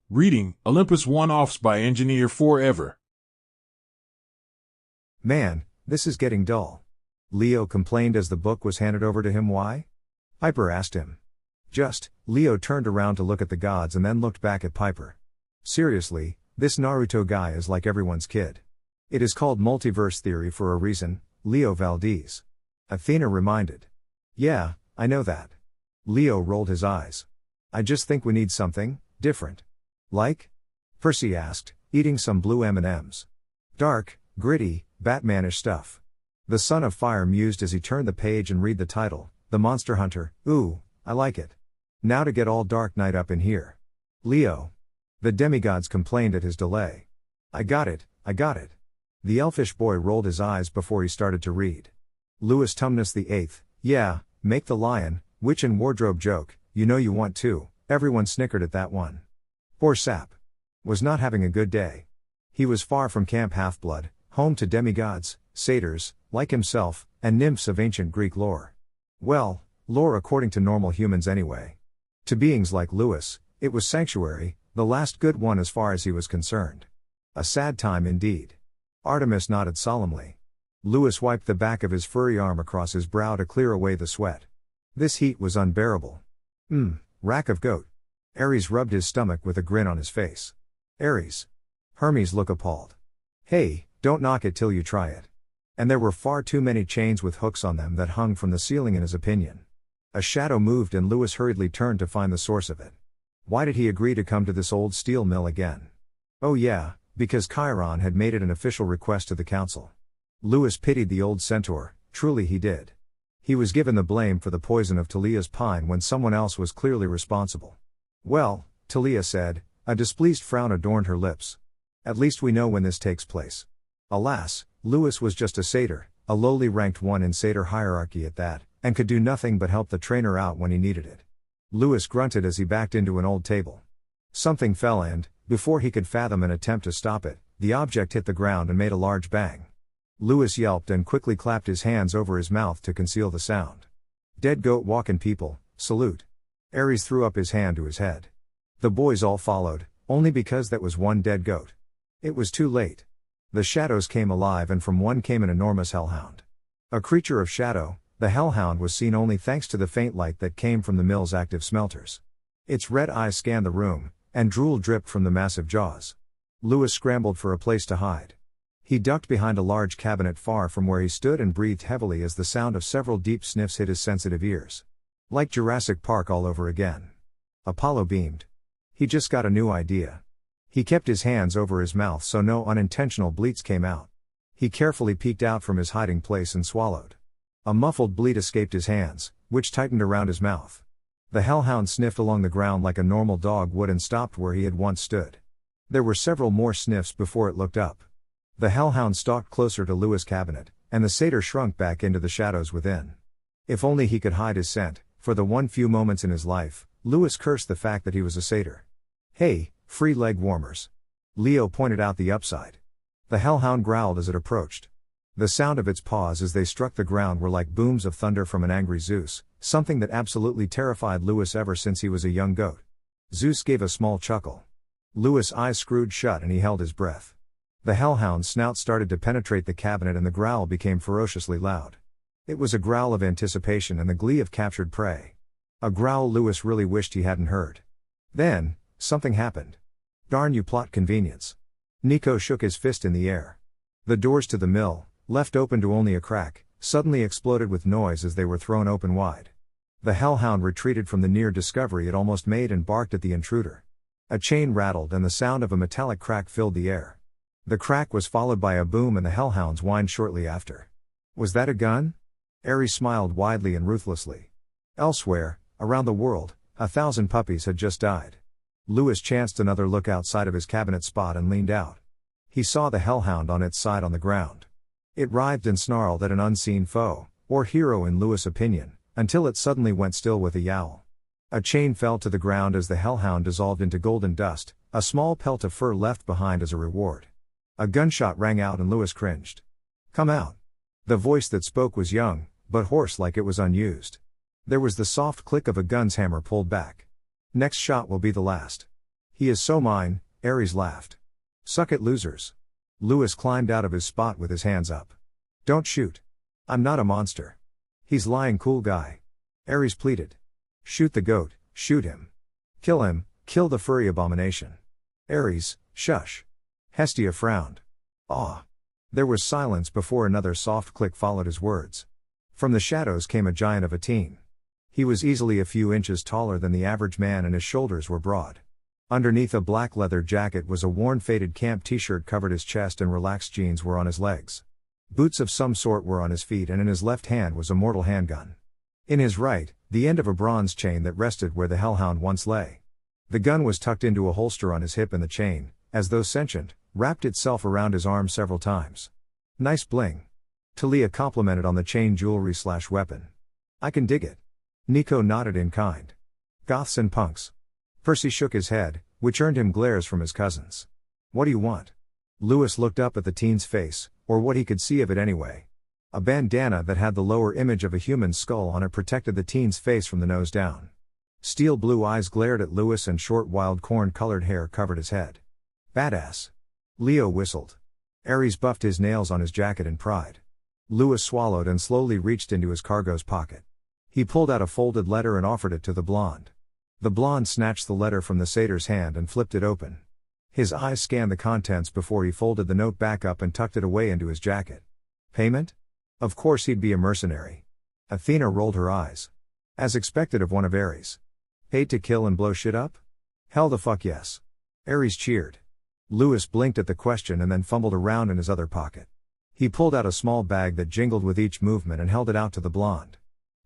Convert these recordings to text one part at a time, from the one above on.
Reading Olympus One-Offs by Engineer Forever. Man, this is getting dull. Leo complained as the book was handed over to him. Why? Piper asked him. Leo turned around to look at the gods and then looked back at Piper. Seriously, this Naruto guy is like everyone's kid. It is called multiverse theory for a reason, Leo Valdez. Athena reminded. Yeah, I know that. Leo rolled his eyes. I just think we need something different. Like? Percy asked, eating some blue M&Ms. Dark, gritty, Batmanish stuff. The Son of Fire mused as he turned the page and read the title, The Monster Hunter. Ooh, I like it. Now to get all Dark Knight up in here. Leo. The demigods complained at his delay. I got it. The elfish boy rolled his eyes before he started to read. Louis Tumnus VIII, yeah, make the lion, witch and wardrobe joke, you know you want to. Everyone snickered at that one. Poor sap. Was not having a good day. He was far from Camp Half-Blood, home to demigods, satyrs, like himself, and nymphs of ancient Greek lore. Well, lore according to normal humans anyway. To beings like Louis, it was sanctuary, the last good one as far as he was concerned. A sad time indeed. Artemis nodded solemnly. Louis wiped the back of his furry arm across his brow to clear away the sweat. This heat was unbearable. Rack of goat. Ares rubbed his stomach with a grin on his face. Ares. Hermes looked appalled. Hey, don't knock it till you try it. And there were far too many chains with hooks on them that hung from the ceiling in his opinion. A shadow moved and Louis hurriedly turned to find the source of it. Why did he agree to come to this old steel mill again? Oh yeah, because Chiron had made it an official request to the council. Louis pitied the old centaur, truly he did. He was given the blame for the poison of Talia's pine when someone else was clearly responsible. Well, Talia said, a displeased frown adorned her lips. At least we know when this takes place. Alas, Louis was just a satyr, a lowly ranked one in satyr hierarchy at that, and could do nothing but help the trainer out when he needed it. Louis grunted as he backed into an old table. Something fell and, before he could fathom an attempt to stop it, the object hit the ground and made a large bang. Louis yelped and quickly clapped his hands over his mouth to conceal the sound. Dead goat walkin' people, salute. Ares threw up his hand to his head. The boys all followed, only because that was one dead goat. It was too late. The shadows came alive and from one came an enormous hellhound. A creature of shadow, the hellhound was seen only thanks to the faint light that came from the mill's active smelters. Its red eyes scanned the room, and drool dripped from the massive jaws. Louis scrambled for a place to hide. He ducked behind a large cabinet far from where he stood and breathed heavily as the sound of several deep sniffs hit his sensitive ears. Like Jurassic Park all over again. Apollo beamed. He just got a new idea. He kept his hands over his mouth so no unintentional bleats came out. He carefully peeked out from his hiding place and swallowed. A muffled bleat escaped his hands, which tightened around his mouth. The hellhound sniffed along the ground like a normal dog would and stopped where he had once stood. There were several more sniffs before it looked up. The hellhound stalked closer to Louis' cabinet, and the satyr shrunk back into the shadows within. If only he could hide his scent. For the one few moments in his life, Louis cursed the fact that he was a satyr. Hey, free leg warmers. Leo pointed out the upside. The hellhound growled as it approached. The sound of its paws as they struck the ground were like booms of thunder from an angry Zeus, something that absolutely terrified Louis ever since he was a young goat. Zeus gave a small chuckle. Louis' eyes screwed shut and he held his breath. The hellhound's snout started to penetrate the cabinet and the growl became ferociously loud. It was a growl of anticipation and the glee of captured prey. A growl Louis really wished he hadn't heard. Then, something happened. Darn you plot convenience. Nico shook his fist in the air. The doors to the mill, left open to only a crack, suddenly exploded with noise as they were thrown open wide. The hellhound retreated from the near discovery it almost made and barked at the intruder. A chain rattled and the sound of a metallic crack filled the air. The crack was followed by a boom and the hellhounds whined shortly after. Was that a gun? Ares smiled widely and ruthlessly. Elsewhere, around the world, 1,000 puppies had just died. Louis chanced another look outside of his cabinet spot and leaned out. He saw the hellhound on its side on the ground. It writhed and snarled at an unseen foe, or hero in Louis' opinion, until it suddenly went still with a yowl. A chain fell to the ground as the hellhound dissolved into golden dust, a small pelt of fur left behind as a reward. A gunshot rang out and Louis cringed. Come out. The voice that spoke was young, but hoarse like it was unused. There was the soft click of a gun's hammer pulled back. Next shot will be the last. He is so mine, Ares laughed. Suck it, losers. Lewis climbed out of his spot with his hands up. Don't shoot. I'm not a monster. He's lying, cool guy. Ares pleaded. Shoot the goat, shoot him. Kill him, kill the furry abomination. Ares, shush. Hestia frowned. Aw. There was silence before another soft click followed his words. From the shadows came a giant of a teen. He was easily a few inches taller than the average man and his shoulders were broad. Underneath a black leather jacket was a worn faded camp t-shirt covered his chest and relaxed jeans were on his legs. Boots of some sort were on his feet and in his left hand was a mortal handgun. In his right, the end of a bronze chain that rested where the hellhound once lay. The gun was tucked into a holster on his hip and the chain, as though sentient, wrapped itself around his arm several times. Nice bling. Talia complimented on the chain jewelry/weapon. I can dig it. Nico nodded in kind. Goths and punks. Percy shook his head, which earned him glares from his cousins. What do you want? Lewis looked up at the teen's face, or what he could see of it anyway. A bandana that had the lower image of a human skull on it protected the teen's face from the nose down. Steel blue eyes glared at Lewis and short wild corn-colored hair covered his head. Badass. Leo whistled. Ares buffed his nails on his jacket in pride. Lewis swallowed and slowly reached into his cargo's pocket. He pulled out a folded letter and offered it to the blonde. The blonde snatched the letter from the satyr's hand and flipped it open. His eyes scanned the contents before he folded the note back up and tucked it away into his jacket. Payment? Of course he'd be a mercenary. Athena rolled her eyes. As expected of one of Ares. Paid to kill and blow shit up? Hell the fuck yes. Ares cheered. Lewis blinked at the question and then fumbled around in his other pocket. He pulled out a small bag that jingled with each movement and held it out to the blonde.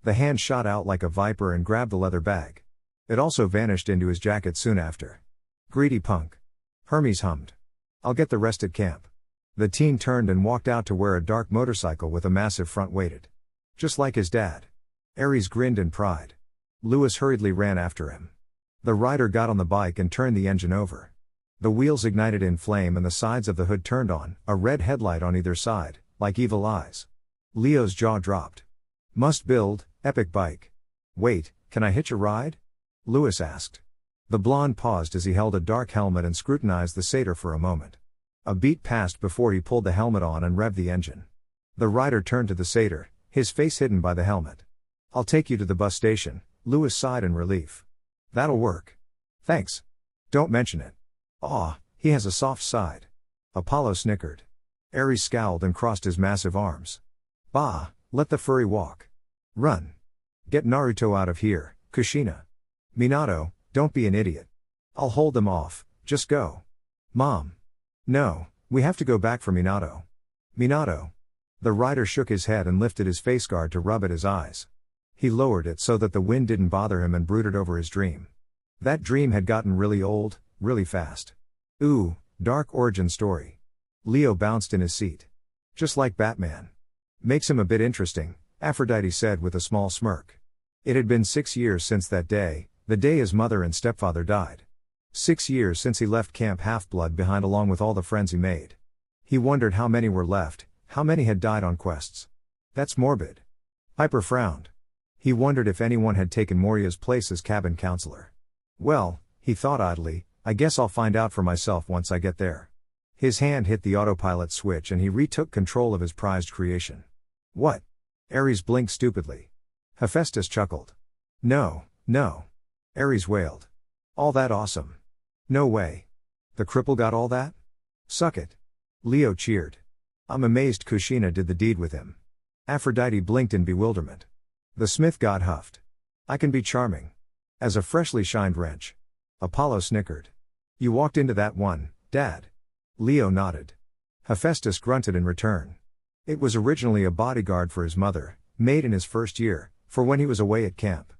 The hand shot out like a viper and grabbed the leather bag. It also vanished into his jacket soon after. Greedy punk. Hermes hummed. I'll get the rest at camp. The teen turned and walked out to where a dark motorcycle with a massive front waited. Just like his dad. Ares grinned in pride. Lewis hurriedly ran after him. The rider got on the bike and turned the engine over. The wheels ignited in flame and the sides of the hood turned on, a red headlight on either side, like evil eyes. Leo's jaw dropped. Must build, epic bike. Wait, can I hitch a ride? Lewis asked. The blonde paused as he held a dark helmet and scrutinized the satyr for a moment. A beat passed before he pulled the helmet on and revved the engine. The rider turned to the satyr, his face hidden by the helmet. I'll take you to the bus station, Lewis sighed in relief. That'll work. Thanks. Don't mention it. Aw, he has a soft side. Apollo snickered. Ares scowled and crossed his massive arms. Bah, let the furry walk. Run. Get Naruto out of here, Kushina. Minato, don't be an idiot. I'll hold them off, just go. Mom. No, we have to go back for Minato. Minato. The rider shook his head and lifted his face guard to rub at his eyes. He lowered it so that the wind didn't bother him and brooded over his dream. That dream had gotten really old, really fast. Ooh, dark origin story. Leo bounced in his seat. Just like Batman. Makes him a bit interesting, Aphrodite said with a small smirk. It had been 6 years since that day, the day his mother and stepfather died. 6 years since he left Camp Half-Blood behind along with all the friends he made. He wondered how many were left, how many had died on quests. That's morbid. Piper frowned. He wondered if anyone had taken Moria's place as cabin counselor. Well, he thought idly, I guess I'll find out for myself once I get there. His hand hit the autopilot switch and he retook control of his prized creation. What? Ares blinked stupidly. Hephaestus chuckled. No, no. Ares wailed. All that awesome. No way. The cripple got all that? Suck it. Leo cheered. I'm amazed Kushina did the deed with him. Aphrodite blinked in bewilderment. The smith god huffed. I can be charming. As a freshly shined wrench. Apollo snickered. You walked into that one, Dad. Leo nodded. Hephaestus grunted in return. It was originally a bodyguard for his mother, made in his first year, for when he was away at camp.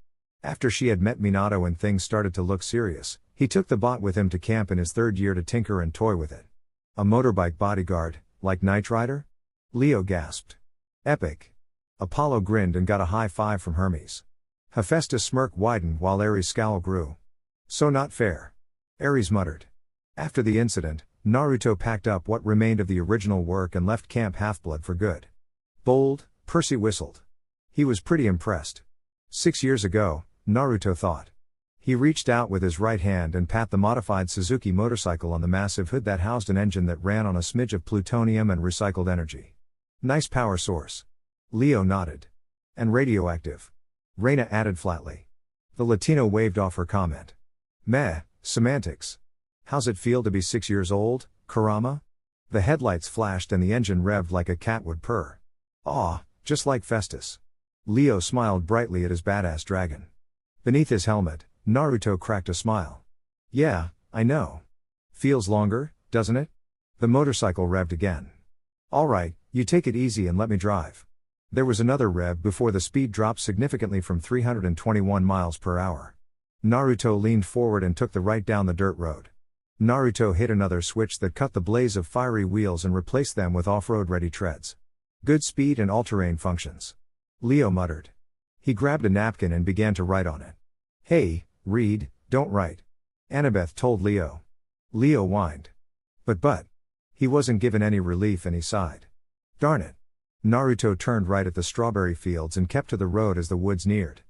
After she had met Minato and things started to look serious, he took the bot with him to camp in his third year to tinker and toy with it. A motorbike bodyguard, like Knight Rider? Leo gasped. Epic. Apollo grinned and got a high five from Hermes. Hephaestus' smirk widened while Ares' scowl grew. So not fair. Ares muttered. After the incident, Naruto packed up what remained of the original work and left Camp Half-Blood for good. Bold, Percy whistled. He was pretty impressed. 6 years ago, Naruto thought. He reached out with his right hand and pat the modified Suzuki motorcycle on the massive hood that housed an engine that ran on a smidge of plutonium and recycled energy. Nice power source. Leo nodded. And radioactive. Reyna added flatly. The Latino waved off her comment. Meh, semantics. How's it feel to be 6 years old, Karama? The headlights flashed and the engine revved like a cat would purr. Aw, just like Festus. Leo smiled brightly at his badass dragon. Beneath his helmet, Naruto cracked a smile. Yeah, I know. Feels longer, doesn't it? The motorcycle revved again. Alright, you take it easy and let me drive. There was another rev before the speed dropped significantly from 321 miles per hour. Naruto leaned forward and took the right down the dirt road. Naruto hit another switch that cut the blaze of fiery wheels and replaced them with off-road ready treads. Good speed and all-terrain functions. Leo muttered. He grabbed a napkin and began to write on it. Hey, read, don't write. Annabeth told Leo. Leo whined. But. He wasn't given any relief and he sighed. Darn it. Naruto turned right at the strawberry fields and kept to the road as the woods neared.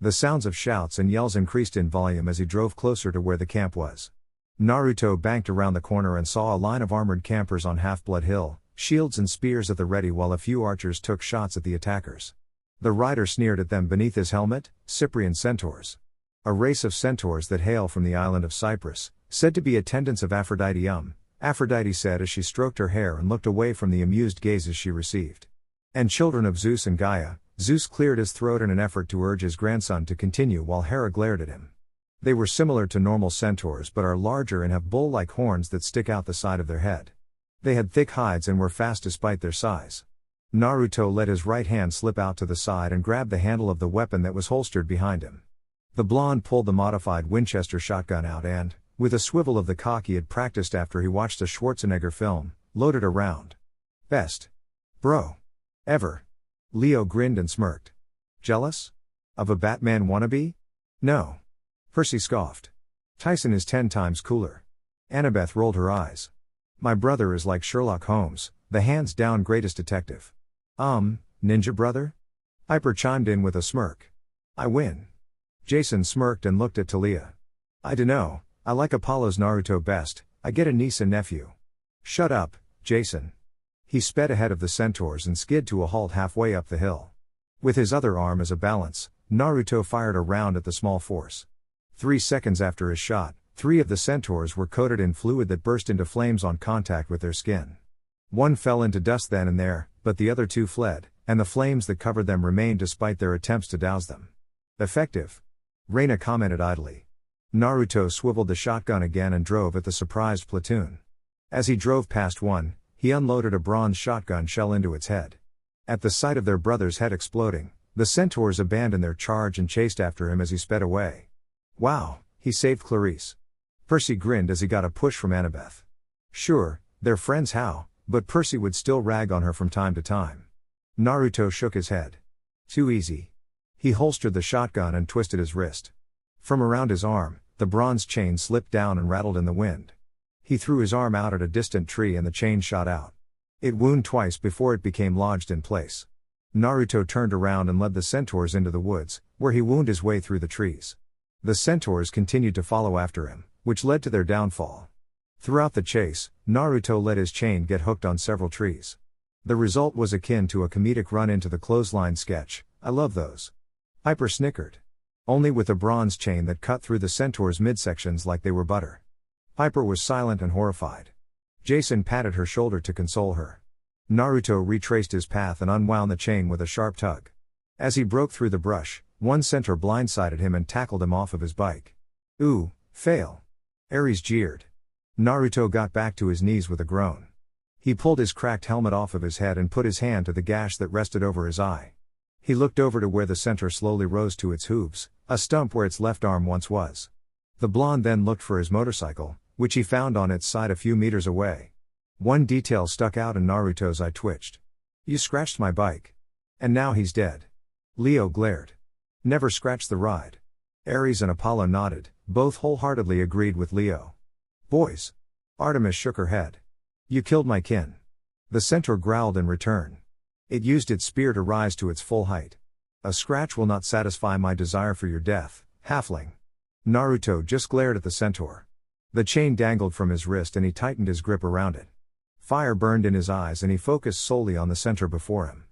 The sounds of shouts and yells increased in volume as he drove closer to where the camp was. Naruto banked around the corner and saw a line of armored campers on Half-Blood Hill, shields and spears at the ready while a few archers took shots at the attackers. The rider sneered at them beneath his helmet, Cyprian centaurs. A race of centaurs that hail from the island of Cyprus, said to be attendants of Aphrodite. Aphrodite said as she stroked her hair and looked away from the amused gazes she received. And children of Zeus and Gaia. Zeus cleared his throat in an effort to urge his grandson to continue while Hera glared at him. They were similar to normal centaurs but are larger and have bull-like horns that stick out the side of their head. They had thick hides and were fast despite their size. Naruto let his right hand slip out to the side and grabbed the handle of the weapon that was holstered behind him. The blonde pulled the modified Winchester shotgun out and, with a swivel of the cock he had practiced after he watched a Schwarzenegger film, loaded a round. Best. Bro. Ever. Leo grinned and smirked. Jealous? Of a Batman wannabe? No. Percy scoffed. Tyson is 10 times cooler. Annabeth rolled her eyes. My brother is like Sherlock Holmes, the hands-down greatest detective. Ninja brother? Piper chimed in with a smirk. I win. Jason smirked and looked at Talia. I dunno, I like Apollo's Naruto best, I get a niece and nephew. Shut up, Jason. He sped ahead of the centaurs and skid to a halt halfway up the hill. With his other arm as a balance, Naruto fired a round at the small force. 3 seconds after his shot, 3 of the centaurs were coated in fluid that burst into flames on contact with their skin. One fell into dust then and there, but the other 2 fled, and the flames that covered them remained despite their attempts to douse them. Effective. Reyna commented idly. Naruto swiveled the shotgun again and drove at the surprised platoon. As he drove past one, he unloaded a bronze shotgun shell into its head. At the sight of their brother's head exploding, the centaurs abandoned their charge and chased after him as he sped away. Wow, he saved Clarice. Percy grinned as he got a push from Annabeth. Sure, they're friends how, but Percy would still rag on her from time to time. Naruto shook his head. Too easy. He holstered the shotgun and twisted his wrist. From around his arm, the bronze chain slipped down and rattled in the wind. He threw his arm out at a distant tree and the chain shot out. It wound twice before it became lodged in place. Naruto turned around and led the centaurs into the woods, where he wound his way through the trees. The centaurs continued to follow after him, which led to their downfall. Throughout the chase, Naruto let his chain get hooked on several trees. The result was akin to a comedic run into the clothesline sketch. I love those. Piper snickered. Only with a bronze chain that cut through the centaur's midsections like they were butter. Piper was silent and horrified. Jason patted her shoulder to console her. Naruto retraced his path and unwound the chain with a sharp tug. As he broke through the brush, one centaur blindsided him and tackled him off of his bike. Ooh, fail. Ares jeered. Naruto got back to his knees with a groan. He pulled his cracked helmet off of his head and put his hand to the gash that rested over his eye. He looked over to where the centaur slowly rose to its hooves, a stump where its left arm once was. The blonde then looked for his motorcycle, which he found on its side a few meters away. One detail stuck out and Naruto's eye twitched. You scratched my bike. And now he's dead. Leo glared. Never scratched the ride. Ares and Apollo nodded, both wholeheartedly agreed with Leo. Boys. Artemis shook her head. You killed my kin. The centaur growled in return. It used its spear to rise to its full height. A scratch will not satisfy my desire for your death, halfling. Naruto just glared at the centaur. The chain dangled from his wrist and he tightened his grip around it. Fire burned in his eyes and he focused solely on the centaur before him.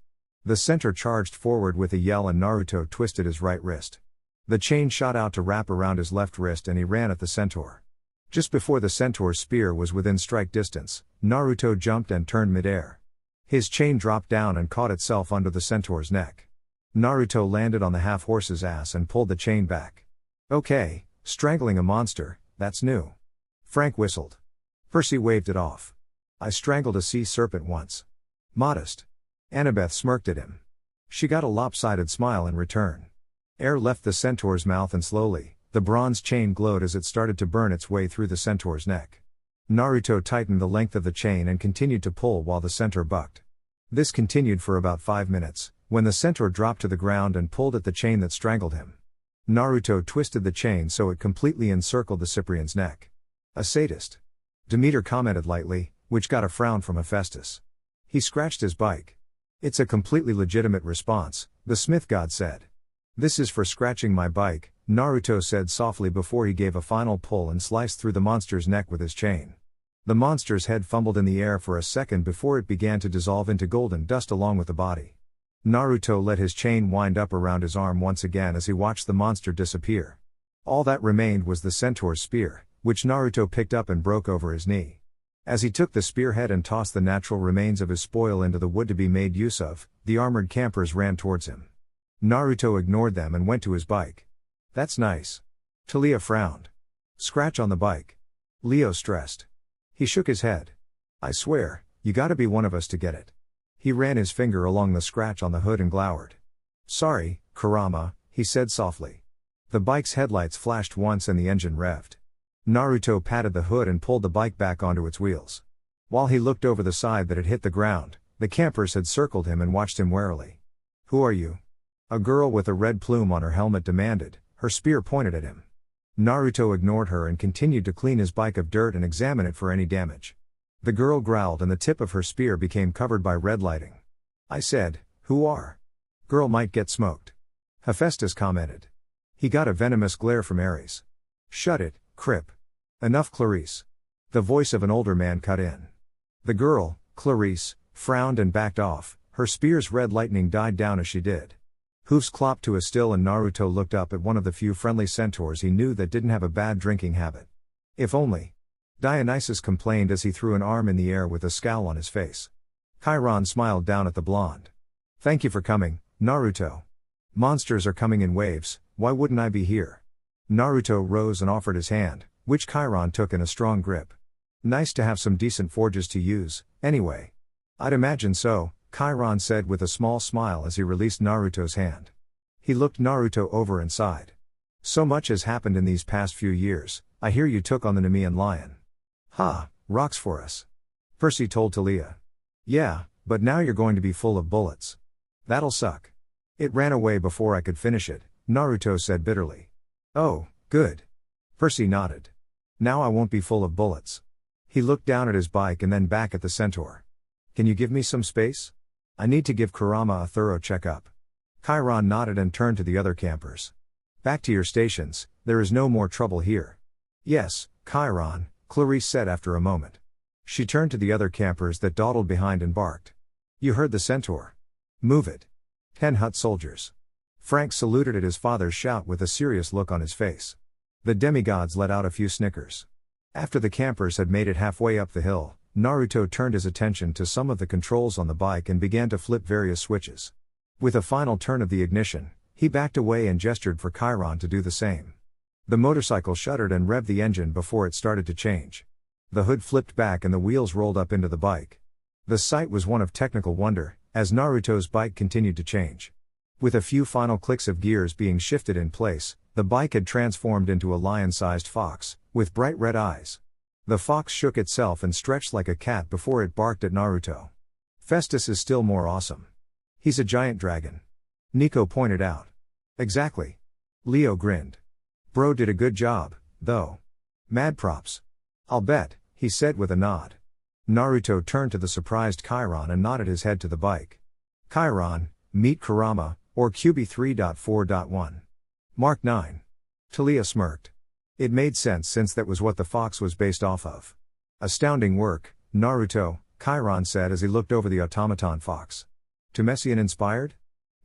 The centaur charged forward with a yell and Naruto twisted his right wrist. The chain shot out to wrap around his left wrist and he ran at the centaur. Just before the centaur's spear was within strike distance, Naruto jumped and turned midair. His chain dropped down and caught itself under the centaur's neck. Naruto landed on the half-horse's ass and pulled the chain back. Okay, strangling a monster, that's new. Frank whistled. Percy waved it off. I strangled a sea serpent once. Modest. Annabeth smirked at him. She got a lopsided smile in return. Air left the centaur's mouth and slowly, the bronze chain glowed as it started to burn its way through the centaur's neck. Naruto tightened the length of the chain and continued to pull while the centaur bucked. This continued for about 5 minutes, when the centaur dropped to the ground and pulled at the chain that strangled him. Naruto twisted the chain so it completely encircled the Cyprian's neck. A sadist. Demeter commented lightly, which got a frown from Hephaestus. He scratched his bike. It's a completely legitimate response, the smith god said. This is for scratching my bike, Naruto said softly before he gave a final pull and sliced through the monster's neck with his chain. The monster's head fumbled in the air for a second before it began to dissolve into golden dust along with the body. Naruto let his chain wind up around his arm once again as he watched the monster disappear. All that remained was the centaur's spear, which Naruto picked up and broke over his knee. As he took the spearhead and tossed the natural remains of his spoil into the wood to be made use of, the armored campers ran towards him. Naruto ignored them and went to his bike. That's nice. Talia frowned. Scratch on the bike. Leo stressed. He shook his head. I swear, you gotta be one of us to get it. He ran his finger along the scratch on the hood and glowered. Sorry, Kurama, he said softly. The bike's headlights flashed once and the engine revved. Naruto patted the hood and pulled the bike back onto its wheels. While he looked over the side that had hit the ground, the campers had circled him and watched him warily. Who are you? A girl with a red plume on her helmet demanded, her spear pointed at him. Naruto ignored her and continued to clean his bike of dirt and examine it for any damage. The girl growled and the tip of her spear became covered by red lighting. I said, who are? Girl might get smoked. Hephaestus commented. He got a venomous glare from Ares. Shut it, Crip. Enough, Clarice. The voice of an older man cut in. The girl, Clarice, frowned and backed off, her spear's red lightning died down as she did. Hoofs clopped to a still and Naruto looked up at one of the few friendly centaurs he knew that didn't have a bad drinking habit. If only. Dionysus complained as he threw an arm in the air with a scowl on his face. Chiron smiled down at the blonde. Thank you for coming, Naruto. Monsters are coming in waves, why wouldn't I be here? Naruto rose and offered his hand, which Chiron took in a strong grip. Nice to have some decent forges to use, anyway. I'd imagine so, Chiron said with a small smile as he released Naruto's hand. He looked Naruto over and sighed. So much has happened in these past few years, I hear you took on the Nemean lion. Ha, rocks for us. Percy told Talia. Yeah, but now you're going to be full of bullets. That'll suck. It ran away before I could finish it, Naruto said bitterly. Oh, good. Percy nodded. Now I won't be full of bullets. He looked down at his bike and then back at the centaur. Can you give me some space? I need to give Kurama a thorough checkup. Chiron nodded and turned to the other campers. Back to your stations, there is no more trouble here. Yes, Chiron, Clarice said after a moment. She turned to the other campers that dawdled behind and barked. You heard the centaur. Move it. 10 hut soldiers. Frank saluted at his father's shout with a serious look on his face. The demigods let out a few snickers. After the campers had made it halfway up the hill, Naruto turned his attention to some of the controls on the bike and began to flip various switches. With a final turn of the ignition, he backed away and gestured for Chiron to do the same. The motorcycle shuddered and revved the engine before it started to change. The hood flipped back and the wheels rolled up into the bike. The sight was one of technical wonder, as Naruto's bike continued to change. With a few final clicks of gears being shifted in place, the bike had transformed into a lion-sized fox, with bright red eyes. The fox shook itself and stretched like a cat before it barked at Naruto. Festus is still more awesome. He's a giant dragon. Nico pointed out. Exactly. Leo grinned. Bro did a good job, though. Mad props. I'll bet, he said with a nod. Naruto turned to the surprised Chiron and nodded his head to the bike. Chiron, meet Kurama, or QB 3.4.1. Mark 9. Talia smirked. It made sense since that was what the fox was based off of. Astounding work, Naruto, Chiron said as he looked over the automaton fox. Tumesian inspired?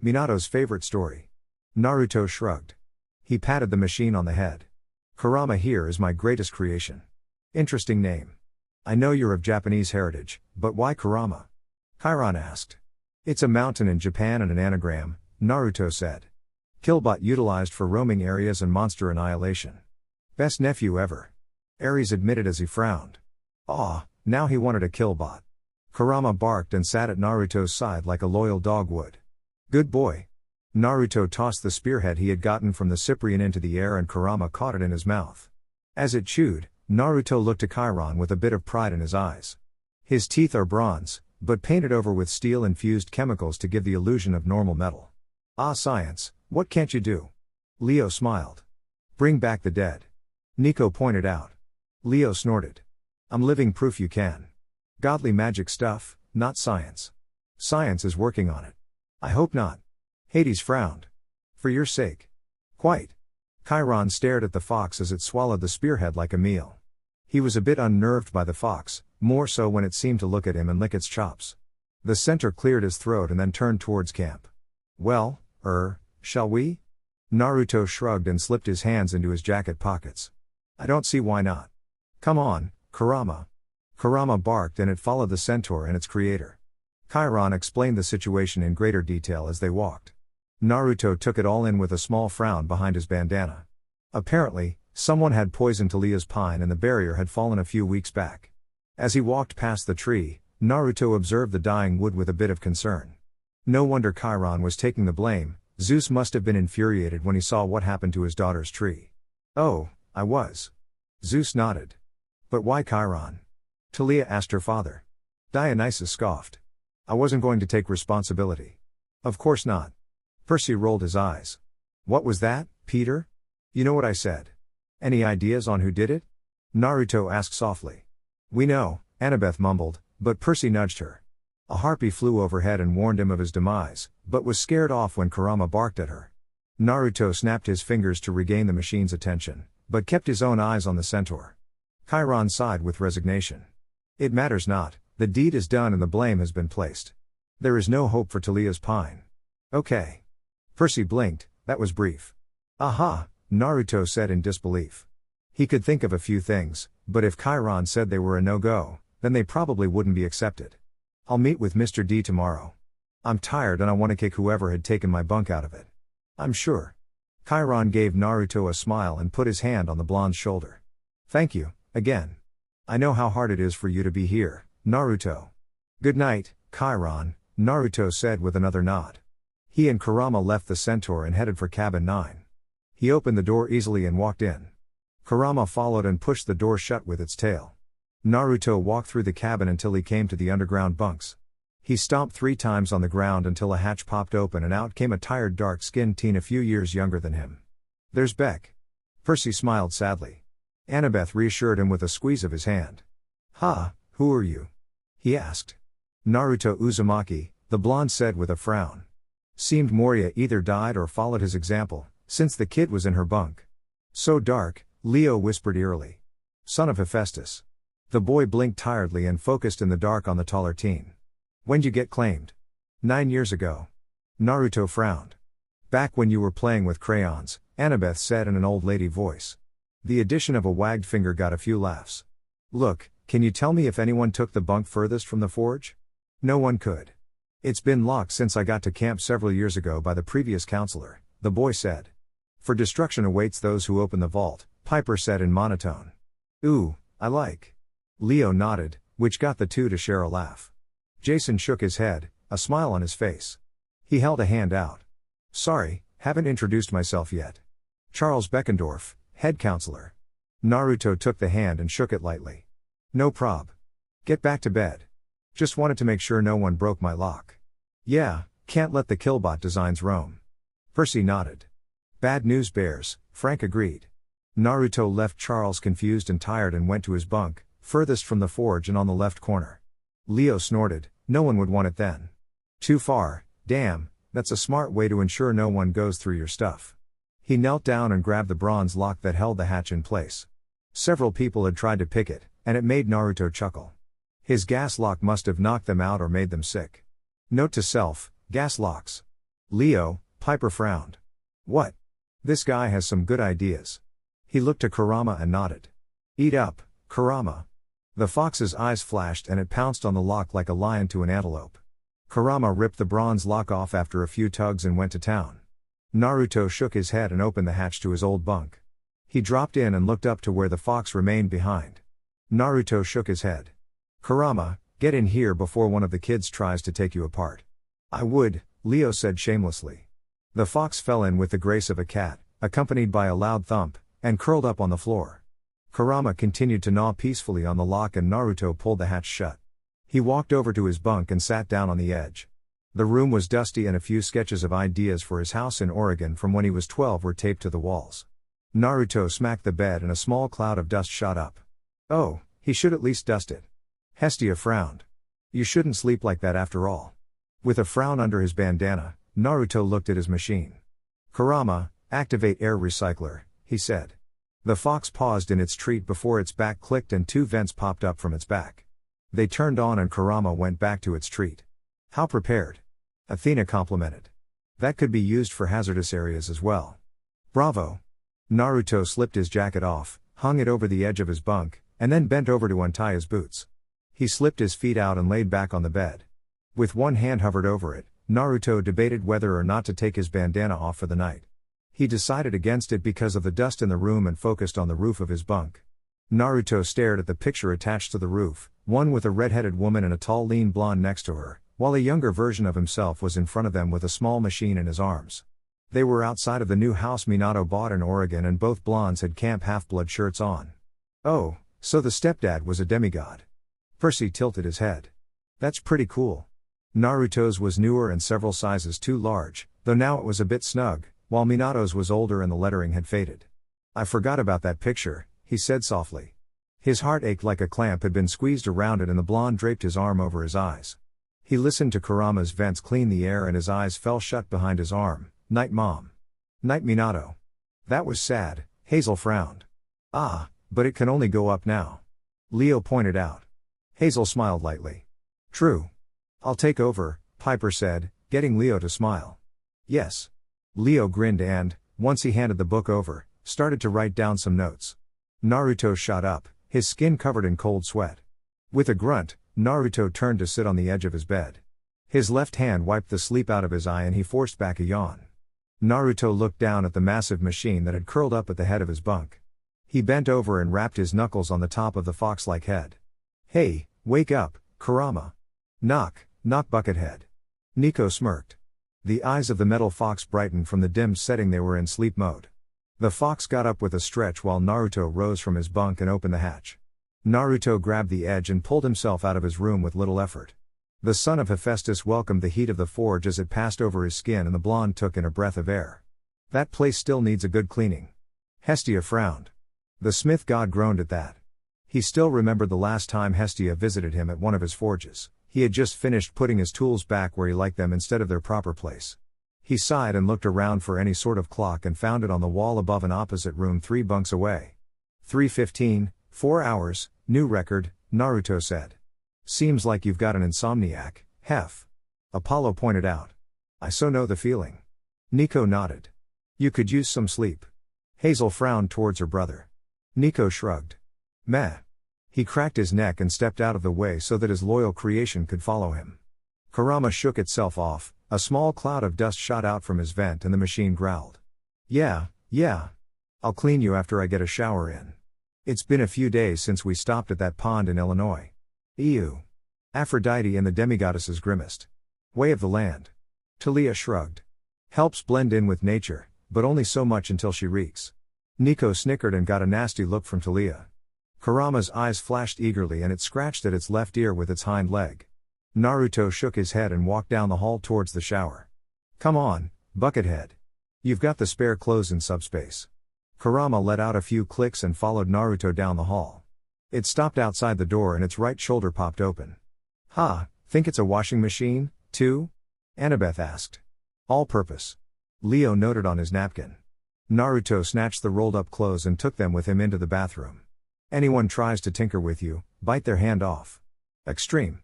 Minato's favorite story. Naruto shrugged. He patted the machine on the head. Kurama here is my greatest creation. Interesting name. I know you're of Japanese heritage, but why Kurama? Chiron asked. It's a mountain in Japan and an anagram, Naruto said. Killbot utilized for roaming areas and monster annihilation. Best nephew ever. Ares admitted as he frowned. Ah, now he wanted a killbot. Kurama barked and sat at Naruto's side like a loyal dog would. Good boy. Naruto tossed the spearhead he had gotten from the Cyprian into the air and Kurama caught it in his mouth. As it chewed, Naruto looked to Chiron with a bit of pride in his eyes. His teeth are bronze, but painted over with steel-infused chemicals to give the illusion of normal metal. Ah, science, what can't you do? Leo smiled. Bring back the dead. Nico pointed out. Leo snorted. I'm living proof you can. Godly magic stuff, not science. Science is working on it. I hope not. Hades frowned. For your sake. Quite. Chiron stared at the fox as it swallowed the spearhead like a meal. He was a bit unnerved by the fox, more so when it seemed to look at him and lick its chops. The centaur cleared his throat and then turned towards camp. Well, shall we? Naruto shrugged and slipped his hands into his jacket pockets. I don't see why not. Come on, Kurama. Kurama barked and it followed the centaur and its creator. Chiron explained the situation in greater detail as they walked. Naruto took it all in with a small frown behind his bandana. Apparently, someone had poisoned Talia's pine and the barrier had fallen a few weeks back. As he walked past the tree, Naruto observed the dying wood with a bit of concern. No wonder Chiron was taking the blame. Zeus must have been infuriated when he saw what happened to his daughter's tree. Oh, I was. Zeus nodded. But why Chiron? Talia asked her father. Dionysus scoffed. I wasn't going to take responsibility. Of course not. Percy rolled his eyes. What was that, Peter? You know what I said. Any ideas on who did it? Naruto asked softly. We know, Annabeth mumbled, but Percy nudged her. A harpy flew overhead and warned him of his demise, but was scared off when Kurama barked at her. Naruto snapped his fingers to regain the machine's attention, but kept his own eyes on the centaur. Chiron sighed with resignation. It matters not, the deed is done and the blame has been placed. There is no hope for Talia's pine. Okay. Percy blinked, that was brief. Aha, Naruto said in disbelief. He could think of a few things, but if Chiron said they were a no-go, then they probably wouldn't be accepted. I'll meet with Mr. D tomorrow. I'm tired and I want to kick whoever had taken my bunk out of it. I'm sure. Chiron gave Naruto a smile and put his hand on the blonde's shoulder. Thank you, again. I know how hard it is for you to be here, Naruto. Good night, Chiron, Naruto said with another nod. He and Kurama left the centaur and headed for cabin 9. He opened the door easily and walked in. Kurama followed and pushed the door shut with its tail. Naruto walked through the cabin until he came to the underground bunks. He stomped 3 times on the ground until a hatch popped open and out came a tired dark-skinned teen a few years younger than him. There's Beck. Percy smiled sadly. Annabeth reassured him with a squeeze of his hand. Ha, who are you? He asked. Naruto Uzumaki, the blonde said with a frown. Seemed Moria either died or followed his example, since the kid was in her bunk. So dark, Leo whispered eerily. Son of Hephaestus. The boy blinked tiredly and focused in the dark on the taller teen. When'd you get claimed? 9 years ago. Naruto frowned. Back when you were playing with crayons, Annabeth said in an old lady voice. The addition of a wagged finger got a few laughs. Look, can you tell me if anyone took the bunk furthest from the forge? No one could. It's been locked since I got to camp several years ago by the previous counselor, the boy said. For destruction awaits those who open the vault, Piper said in monotone. Ooh, I like. Leo nodded, which got the two to share a laugh. Jason shook his head, a smile on his face. He held a hand out. Sorry, haven't introduced myself yet. Charles Beckendorf, head counselor. Naruto took the hand and shook it lightly. No prob. Get back to bed. Just wanted to make sure no one broke my lock. Yeah, can't let the killbot designs roam. Percy nodded. Bad news bears, Frank agreed. Naruto left Charles confused and tired and went to his bunk, furthest from the forge and on the left corner. Leo snorted, no one would want it then. Too far, damn, that's a smart way to ensure no one goes through your stuff. He knelt down and grabbed the bronze lock that held the hatch in place. Several people had tried to pick it, and it made Naruto chuckle. His gas lock must have knocked them out or made them sick. Note to self, gas locks. Leo, Piper frowned. What? This guy has some good ideas. He looked to Kurama and nodded. Eat up, Kurama. The fox's eyes flashed and it pounced on the lock like a lion to an antelope. Kurama ripped the bronze lock off after a few tugs and went to town. Naruto shook his head and opened the hatch to his old bunk. He dropped in and looked up to where the fox remained behind. Naruto shook his head. Kurama, get in here before one of the kids tries to take you apart. I would, Leo said shamelessly. The fox fell in with the grace of a cat, accompanied by a loud thump, and curled up on the floor. Kurama continued to gnaw peacefully on the lock and Naruto pulled the hatch shut. He walked over to his bunk and sat down on the edge. The room was dusty and a few sketches of ideas for his house in Oregon from when he was 12 were taped to the walls. Naruto smacked the bed and a small cloud of dust shot up. Oh, he should at least dust it. Hestia frowned. You shouldn't sleep like that after all. With a frown under his bandana, Naruto looked at his machine. Kurama, activate air recycler, he said. The fox paused in its treat before its back clicked and two vents popped up from its back. They turned on and Kurama went back to its treat. How prepared? Athena complimented. That could be used for hazardous areas as well. Bravo. Naruto slipped his jacket off, hung it over the edge of his bunk, and then bent over to untie his boots. He slipped his feet out and laid back on the bed. With one hand hovered over it, Naruto debated whether or not to take his bandana off for the night. He decided against it because of the dust in the room and focused on the roof of his bunk. Naruto stared at the picture attached to the roof, one with a red-headed woman and a tall lean blonde next to her, while a younger version of himself was in front of them with a small machine in his arms. They were outside of the new house Minato bought in Oregon and both blondes had Camp Half-Blood shirts on. Oh, so the stepdad was a demigod. Percy tilted his head. That's pretty cool. Naruto's was newer and several sizes too large, though now it was a bit snug, while Minato's was older and the lettering had faded. I forgot about that picture, he said softly. His heart ached like a clamp had been squeezed around it and the blonde draped his arm over his eyes. He listened to Kurama's vents clean the air and his eyes fell shut behind his arm. Night Mom. Night Minato. That was sad, Hazel frowned. Ah, but it can only go up now. Leo pointed out. Hazel smiled lightly. True. I'll take over, Piper said, getting Leo to smile. Yes. Leo grinned and, once he handed the book over, started to write down some notes. Naruto shot up, his skin covered in cold sweat. With a grunt, Naruto turned to sit on the edge of his bed. His left hand wiped the sleep out of his eye and he forced back a yawn. Naruto looked down at the massive machine that had curled up at the head of his bunk. He bent over and rapped his knuckles on the top of the fox-like head. Hey, wake up, Kurama. Knock, knock Buckethead. Nico smirked. The eyes of the metal fox brightened from the dimmed setting they were in sleep mode. The fox got up with a stretch while Naruto rose from his bunk and opened the hatch. Naruto grabbed the edge and pulled himself out of his room with little effort. The son of Hephaestus welcomed the heat of the forge as it passed over his skin and the blonde took in a breath of air. That place still needs a good cleaning. Hestia frowned. The smith god groaned at that. He still remembered the last time Hestia visited him at one of his forges. He had just finished putting his tools back where he liked them instead of their proper place. He sighed and looked around for any sort of clock and found it on the wall above an opposite room 3 bunks away. 3:15, 4 hours, new record, Naruto said. Seems like you've got an insomniac, Hef. Apollo pointed out. I so know the feeling. Nico nodded. You could use some sleep. Hazel frowned towards her brother. Nico shrugged. Meh. He cracked his neck and stepped out of the way so that his loyal creation could follow him. Kurama shook itself off, a small cloud of dust shot out from his vent and the machine growled. Yeah. I'll clean you after I get a shower in. It's been a few days since we stopped at that pond in Illinois. Ew. Aphrodite and the demigoddesses grimaced. Way of the land. Talia shrugged. Helps blend in with nature, but only so much until she reeks. Nico snickered and got a nasty look from Talia. Kurama's eyes flashed eagerly and it scratched at its left ear with its hind leg. Naruto shook his head and walked down the hall towards the shower. Come on, Buckethead. You've got the spare clothes in subspace. Kurama let out a few clicks and followed Naruto down the hall. It stopped outside the door and its right shoulder popped open. Ha, think it's a washing machine, too? Annabeth asked. All purpose. Leo noted on his napkin. Naruto snatched the rolled up clothes and took them with him into the bathroom. Anyone tries to tinker with you, bite their hand off. Extreme.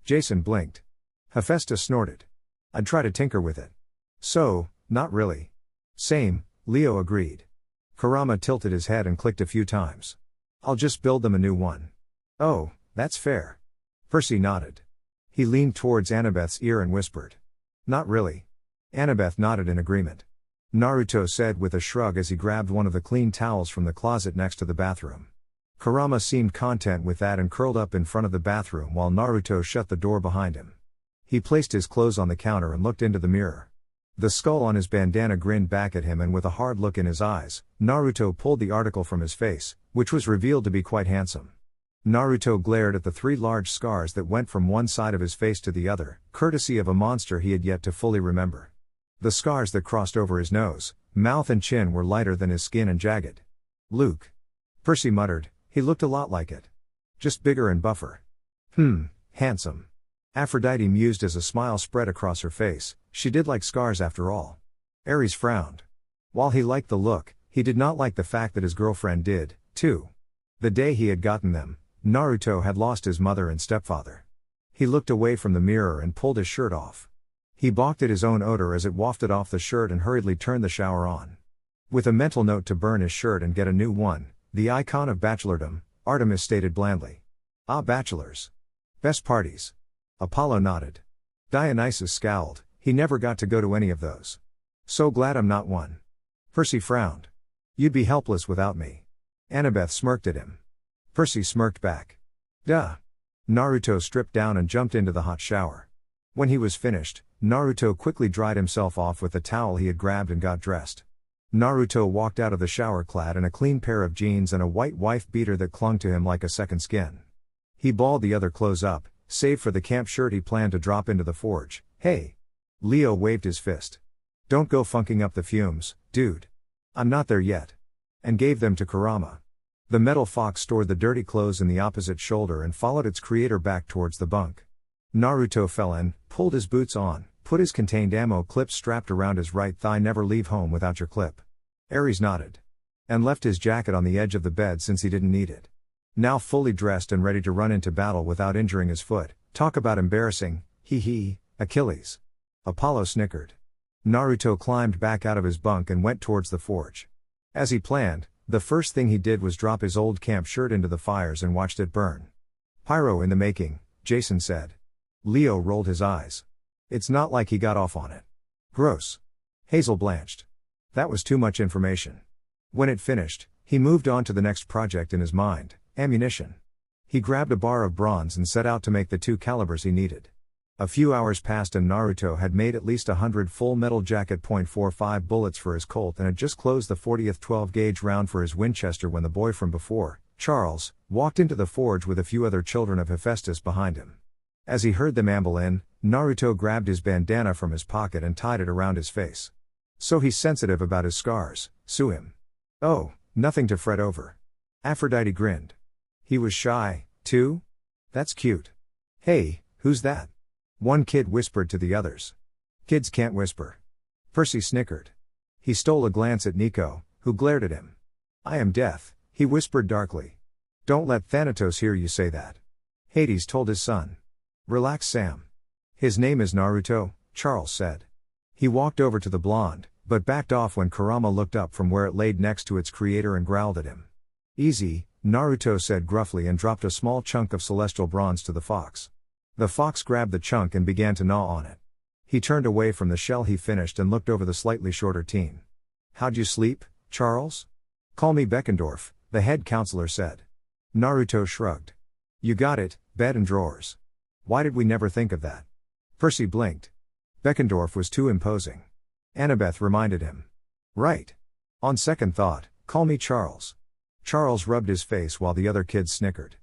Jason blinked. Hephaestus snorted. I'd try to tinker with it. So, not really. Same, Leo agreed. Kurama tilted his head and clicked a few times. I'll just build them a new one. Oh, that's fair. Percy nodded. He leaned towards Annabeth's ear and whispered. Not really. Annabeth nodded in agreement. Naruto said with a shrug as he grabbed one of the clean towels from the closet next to the bathroom. Kurama seemed content with that and curled up in front of the bathroom while Naruto shut the door behind him. He placed his clothes on the counter and looked into the mirror. The skull on his bandana grinned back at him, and with a hard look in his eyes, Naruto pulled the article from his face, which was revealed to be quite handsome. Naruto glared at the 3 large scars that went from one side of his face to the other, courtesy of a monster he had yet to fully remember. The scars that crossed over his nose, mouth and chin were lighter than his skin and jagged. Luke. Percy muttered, he looked a lot like it. Just bigger and buffer. Handsome. Aphrodite mused as a smile spread across her face, she did like scars after all. Ares frowned. While he liked the look, he did not like the fact that his girlfriend did, too. The day he had gotten them, Naruto had lost his mother and stepfather. He looked away from the mirror and pulled his shirt off. He balked at his own odor as it wafted off the shirt and hurriedly turned the shower on. With a mental note to burn his shirt and get a new one, the icon of bachelordom, Artemis stated blandly. Ah, bachelors. Best parties. Apollo nodded. Dionysus scowled, he never got to go to any of those. So glad I'm not one. Percy frowned. You'd be helpless without me. Annabeth smirked at him. Percy smirked back. Duh. Naruto stripped down and jumped into the hot shower. When he was finished, Naruto quickly dried himself off with the towel he had grabbed and got dressed. Naruto walked out of the shower clad in a clean pair of jeans and a white wife beater that clung to him like a second skin. He balled the other clothes up, save for the camp shirt he planned to drop into the forge. Hey! Leo waved his fist. Don't go funking up the fumes, dude. I'm not there yet. And gave them to Kurama. The metal fox stored the dirty clothes in the opposite shoulder and followed its creator back towards the bunk. Naruto fell in, pulled his boots on, put his contained ammo clip strapped around his right thigh. Never leave home without your clip. Ares nodded. And left his jacket on the edge of the bed since he didn't need it. Now fully dressed and ready to run into battle without injuring his foot. Talk about embarrassing, hee, Achilles. Apollo snickered. Naruto climbed back out of his bunk and went towards the forge. As he planned, the first thing he did was drop his old camp shirt into the fires and watched it burn. Pyro in the making, Jason said. Leo rolled his eyes. It's not like he got off on it. Gross. Hazel blanched. That was too much information. When it finished, he moved on to the next project in his mind. Ammunition. He grabbed a bar of bronze and set out to make the 2 calibers he needed. A few hours passed and Naruto had made at least 100 full metal jacket .45 bullets for his Colt and had just closed the 40th 12-gauge round for his Winchester when the boy from before, Charles, walked into the forge with a few other children of Hephaestus behind him. As he heard them amble in, Naruto grabbed his bandana from his pocket and tied it around his face. So he's sensitive about his scars, sue him. Oh, nothing to fret over. Aphrodite grinned. He was shy, too? That's cute. Hey, who's that? One kid whispered to the others. Kids can't whisper. Percy snickered. He stole a glance at Nico, who glared at him. I am death, he whispered darkly. Don't let Thanatos hear you say that. Hades told his son. Relax, Sam. His name is Naruto, Charles said. He walked over to the blonde, but backed off when Kurama looked up from where it laid next to its creator and growled at him. Easy, Naruto said gruffly and dropped a small chunk of celestial bronze to the fox. The fox grabbed the chunk and began to gnaw on it. He turned away from the shell he finished and looked over the slightly shorter teen. How'd you sleep, Charles? Call me Beckendorf, the head counselor said. Naruto shrugged. You got it, bed and drawers. Why did we never think of that? Percy blinked. Beckendorf was too imposing. Annabeth reminded him. Right. On second thought, call me Charles. Charles rubbed his face while the other kids snickered.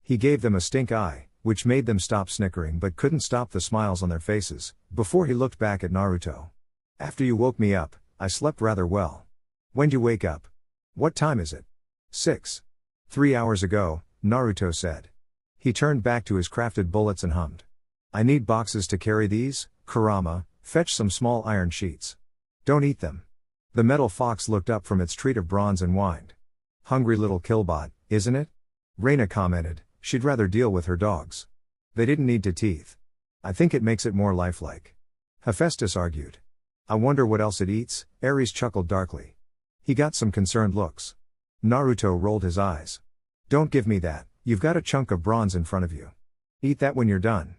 He gave them a stink eye, which made them stop snickering but couldn't stop the smiles on their faces, before he looked back at Naruto. After you woke me up, I slept rather well. When'd you wake up? What time is it? 6. 3 hours ago, Naruto said. He turned back to his crafted bullets and hummed. I need boxes to carry these, Kurama, fetch some small iron sheets. Don't eat them. The metal fox looked up from its treat of bronze and whined. Hungry little killbot, isn't it? Reyna commented, she'd rather deal with her dogs. They didn't need to teeth. I think it makes it more lifelike. Hephaestus argued. I wonder what else it eats, Ares chuckled darkly. He got some concerned looks. Naruto rolled his eyes. Don't give me that, you've got a chunk of bronze in front of you. Eat that when you're done.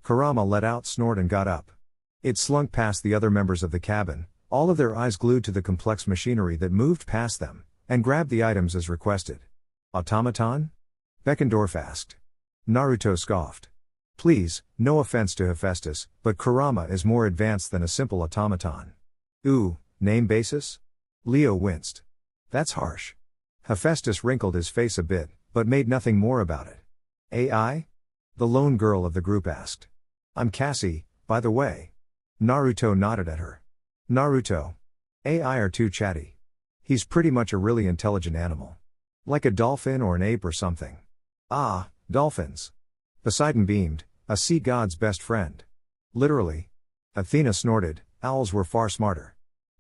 Kurama let out a snort and got up. It slunk past the other members of the cabin, all of their eyes glued to the complex machinery that moved past them, and grabbed the items as requested. Automaton? Beckendorf asked. Naruto scoffed. Please, no offense to Hephaestus, but Kurama is more advanced than a simple automaton. Ooh, name basis? Leo winced. That's harsh. Hephaestus wrinkled his face a bit, but made nothing more about it. AI? The lone girl of the group asked. I'm Cassie, by the way. Naruto nodded at her. Naruto. AI are too chatty. He's pretty much a really intelligent animal. Like a dolphin or an ape or something. Ah, dolphins. Poseidon beamed, a sea god's best friend. Literally. Athena snorted, owls were far smarter.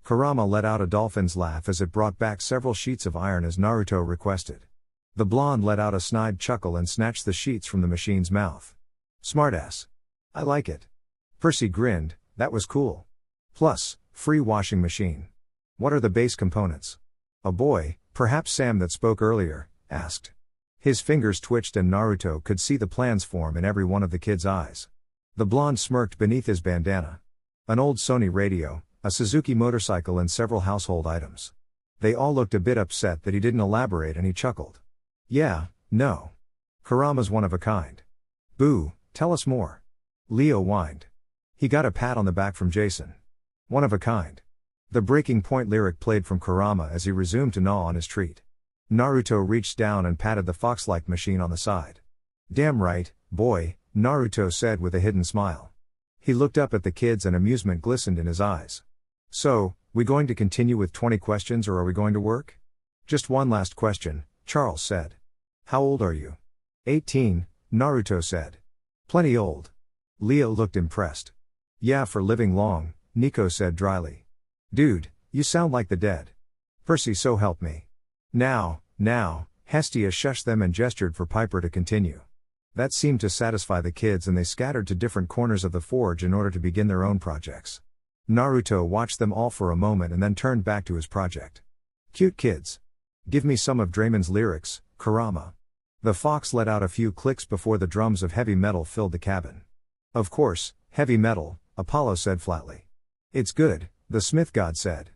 Kurama let out a dolphin's laugh as it brought back several sheets of iron as Naruto requested. The blonde let out a snide chuckle and snatched the sheets from the machine's mouth. Smartass. I like it. Percy grinned, that was cool. Plus, free washing machine. What are the base components? A boy, perhaps Sam that spoke earlier, asked. His fingers twitched and Naruto could see the plans form in every one of the kid's eyes. The blonde smirked beneath his bandana. An old Sony radio, a Suzuki motorcycle and several household items. They all looked a bit upset that he didn't elaborate and he chuckled. Yeah, no. Kurama's one of a kind. Boo, tell us more. Leo whined. He got a pat on the back from Jason. One of a kind. The breaking point lyric played from Kurama as he resumed to gnaw on his treat. Naruto reached down and patted the fox-like machine on the side. Damn right, boy, Naruto said with a hidden smile. He looked up at the kids and amusement glistened in his eyes. So, we going to continue with 20 questions or are we going to work? Just one last question, Charles said. How old are you? 18, Naruto said. Plenty old. Leo looked impressed. Yeah, for living long, Nico said dryly. Dude, you sound like the dead. Percy, so help me. Now, Hestia shushed them and gestured for Piper to continue. That seemed to satisfy the kids and they scattered to different corners of the forge in order to begin their own projects. Naruto watched them all for a moment and then turned back to his project. Cute kids. Give me some of Draymond's lyrics, Kurama. The fox let out a few clicks before the drums of heavy metal filled the cabin. Of course, heavy metal, Apollo said flatly. It's good, the smith god said.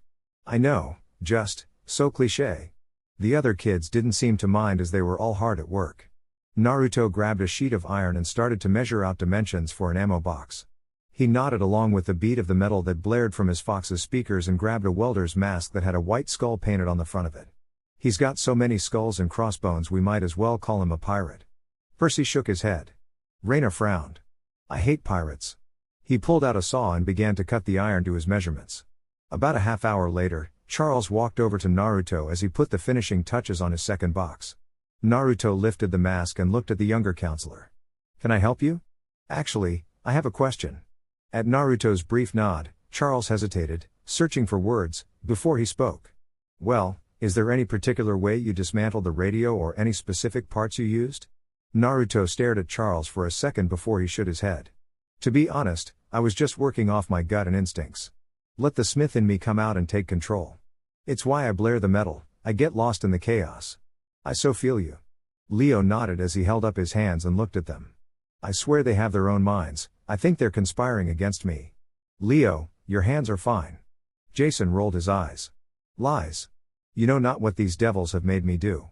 I know, just, so cliché. The other kids didn't seem to mind as they were all hard at work. Naruto grabbed a sheet of iron and started to measure out dimensions for an ammo box. He nodded along with the beat of the metal that blared from his fox's speakers and grabbed a welder's mask that had a white skull painted on the front of it. He's got so many skulls and crossbones we might as well call him a pirate. Percy shook his head. Reyna frowned. I hate pirates. He pulled out a saw and began to cut the iron to his measurements. About a half hour later, Charles walked over to Naruto as he put the finishing touches on his second box. Naruto lifted the mask and looked at the younger counselor. Can I help you? Actually, I have a question. At Naruto's brief nod, Charles hesitated, searching for words, before he spoke. Well, is there any particular way you dismantled the radio or any specific parts you used? Naruto stared at Charles for a second before he shook his head. To be honest, I was just working off my gut and instincts. Let the smith in me come out and take control. It's why I blare the metal, I get lost in the chaos. I so feel you. Leo nodded as he held up his hands and looked at them. I swear they have their own minds, I think they're conspiring against me. Leo, your hands are fine. Jason rolled his eyes. Lies. You know not what these devils have made me do.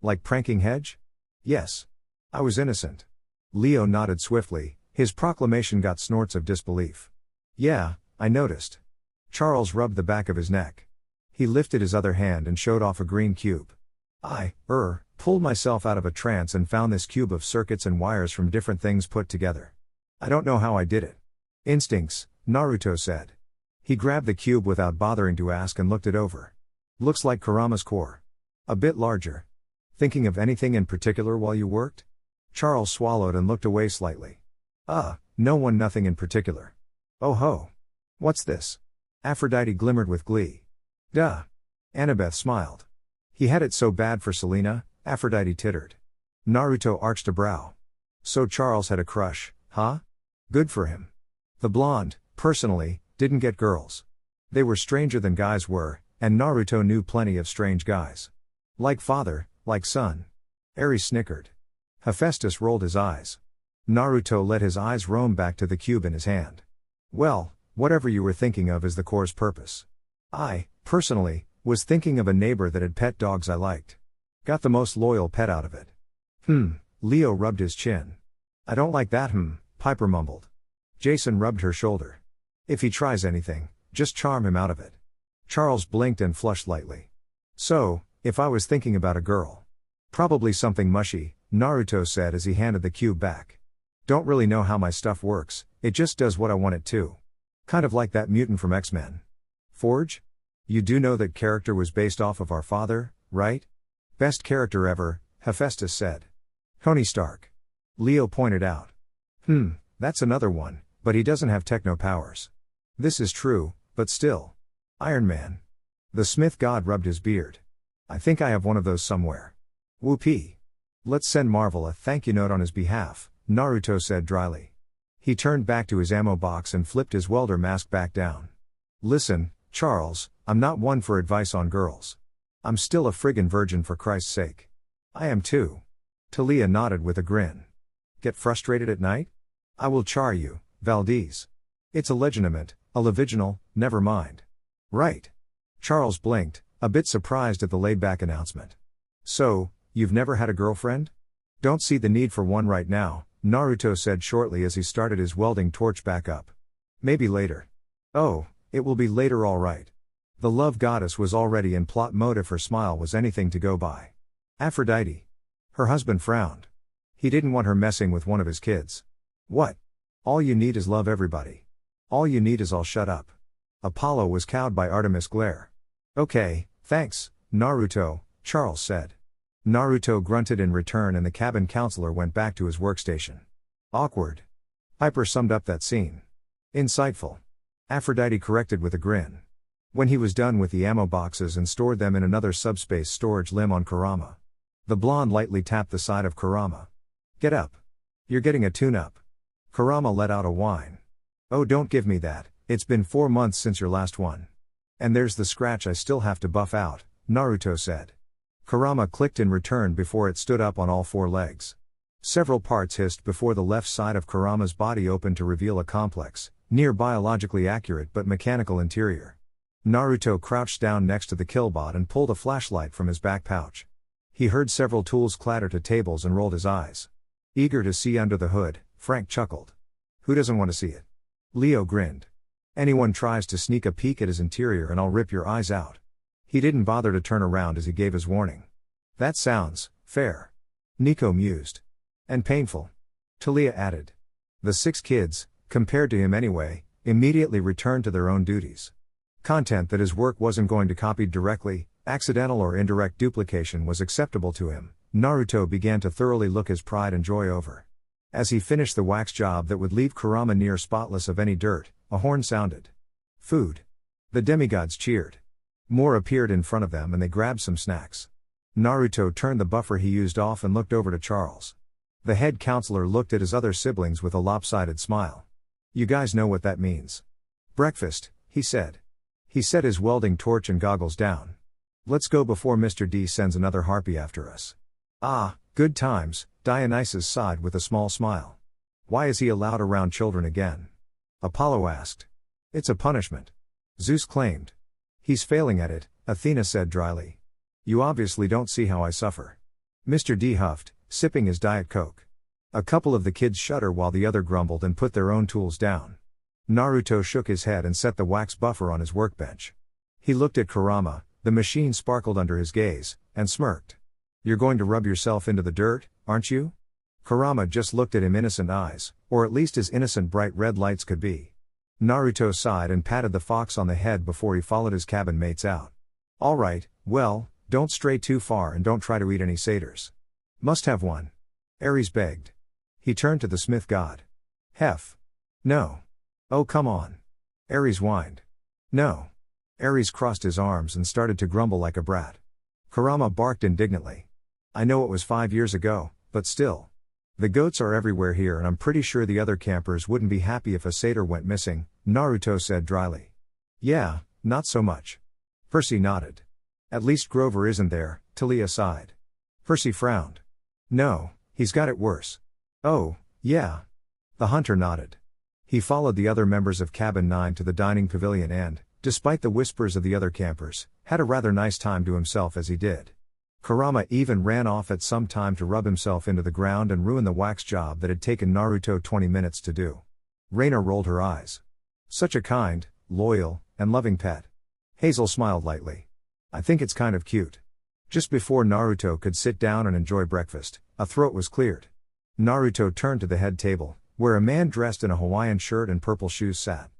Like pranking Hedge? Yes. I was innocent. Leo nodded swiftly, his proclamation got snorts of disbelief. Yeah, I noticed. Charles rubbed the back of his neck. He lifted his other hand and showed off a green cube. I, pulled myself out of a trance and found this cube of circuits and wires from different things put together. I don't know how I did it. Instincts, Naruto said. He grabbed the cube without bothering to ask and looked it over. Looks like Kurama's core. A bit larger. Thinking of anything in particular while you worked? Charles swallowed and looked away slightly. Nothing in particular. Oh ho. What's this? Aphrodite glimmered with glee. Duh. Annabeth smiled. He had it so bad for Selena, Aphrodite tittered. Naruto arched a brow. So Charles had a crush, huh? Good for him. The blonde, personally, didn't get girls. They were stranger than guys were, and Naruto knew plenty of strange guys. Like father, like son. Ares snickered. Hephaestus rolled his eyes. Naruto let his eyes roam back to the cube in his hand. Well, whatever you were thinking of is the core's purpose. I, personally, was thinking of a neighbor that had pet dogs I liked. Got the most loyal pet out of it. Leo rubbed his chin. I don't like that, Piper mumbled. Jason rubbed her shoulder. If he tries anything, just charm him out of it. Charles blinked and flushed lightly. So, if I was thinking about a girl. Probably something mushy, Naruto said as he handed the cube back. Don't really know how my stuff works, it just does what I want it to. Kind of like that mutant from X-Men. Forge? You do know that character was based off of our father, right? Best character ever, Hephaestus said. Tony Stark. Leo pointed out. That's another one, but he doesn't have techno powers. This is true, but still. Iron Man. The Smith god rubbed his beard. I think I have one of those somewhere. Whoopee. Let's send Marvel a thank you note on his behalf, Naruto said dryly. He turned back to his ammo box and flipped his welder mask back down. Listen, Charles, I'm not one for advice on girls. I'm still a friggin' virgin for Christ's sake. I am too. Talia nodded with a grin. Get frustrated at night? I will char you, Valdez. It's a legitimate, a leviginal, never mind. Right. Charles blinked, a bit surprised at the laid-back announcement. So, you've never had a girlfriend? Don't see the need for one right now, Naruto said shortly as he started his welding torch back up. Maybe later. Oh, it will be later all right. The love goddess was already in plot mode if her smile was anything to go by. Aphrodite. Her husband frowned. He didn't want her messing with one of his kids. What? All you need is love everybody. All you need is I'll shut up. Apollo was cowed by Artemis' glare. Okay, thanks, Naruto, Charles said. Naruto grunted in return and the cabin counselor went back to his workstation. Awkward. Piper summed up that scene. Insightful. Aphrodite corrected with a grin. When he was done with the ammo boxes and stored them in another subspace storage limb on Kurama. The blonde lightly tapped the side of Kurama. Get up. You're getting a tune-up. Kurama let out a whine. Oh, don't give me that, it's been 4 months since your last one. And there's the scratch I still have to buff out, Naruto said. Kurama clicked in return before it stood up on all 4 legs. Several parts hissed before the left side of Kurama's body opened to reveal a complex, near biologically accurate but mechanical interior. Naruto crouched down next to the killbot and pulled a flashlight from his back pouch. He heard several tools clatter to tables and rolled his eyes. Eager to see under the hood, Frank chuckled. Who doesn't want to see it? Leo grinned. Anyone tries to sneak a peek at his interior and I'll rip your eyes out. He didn't bother to turn around as he gave his warning. That sounds fair. Nico mused. And painful. Talia added. The 6 kids, compared to him anyway, immediately returned to their own duties. Content that his work wasn't going to copy directly, accidental or indirect duplication was acceptable to him. Naruto began to thoroughly look his pride and joy over. As he finished the wax job that would leave Kurama near spotless of any dirt, a horn sounded. Food. The demigods cheered. More appeared in front of them and they grabbed some snacks. Naruto turned the buffer he used off and looked over to Charles. The head counselor looked at his other siblings with a lopsided smile. You guys know what that means. Breakfast, he said. He set his welding torch and goggles down. Let's go before Mr. D sends another harpy after us. Ah, good times, Dionysus sighed with a small smile. Why is he allowed around children again? Apollo asked. It's a punishment. Zeus claimed. He's failing at it, Athena said dryly. You obviously don't see how I suffer. Mr. D huffed, sipping his Diet Coke. A couple of the kids shuddered while the other grumbled and put their own tools down. Naruto shook his head and set the wax buffer on his workbench. He looked at Kurama, the machine sparkled under his gaze, and smirked. You're going to rub yourself into the dirt, aren't you? Kurama just looked at him innocent eyes, or at least as innocent bright red lights could be. Naruto sighed and patted the fox on the head before he followed his cabin mates out. All right, well, don't stray too far and don't try to eat any satyrs. Must have one. Ares begged. He turned to the Smith god. Hef. No. Oh come on. Ares whined. No. Ares crossed his arms and started to grumble like a brat. Kurama barked indignantly. I know it was 5 years ago, but still. The goats are everywhere here and I'm pretty sure the other campers wouldn't be happy if a satyr went missing, Naruto said dryly. Yeah, not so much. Percy nodded. At least Grover isn't there, Talia sighed. Percy frowned. No, he's got it worse. Oh, yeah. The hunter nodded. He followed the other members of Cabin 9 to the dining pavilion and, despite the whispers of the other campers, had a rather nice time to himself as he did. Kurama even ran off at some time to rub himself into the ground and ruin the wax job that had taken Naruto 20 minutes to do. Reina rolled her eyes. Such a kind, loyal, and loving pet. Hazel smiled lightly. I think it's kind of cute. Just before Naruto could sit down and enjoy breakfast, a throat was cleared. Naruto turned to the head table, where a man dressed in a Hawaiian shirt and purple shoes sat.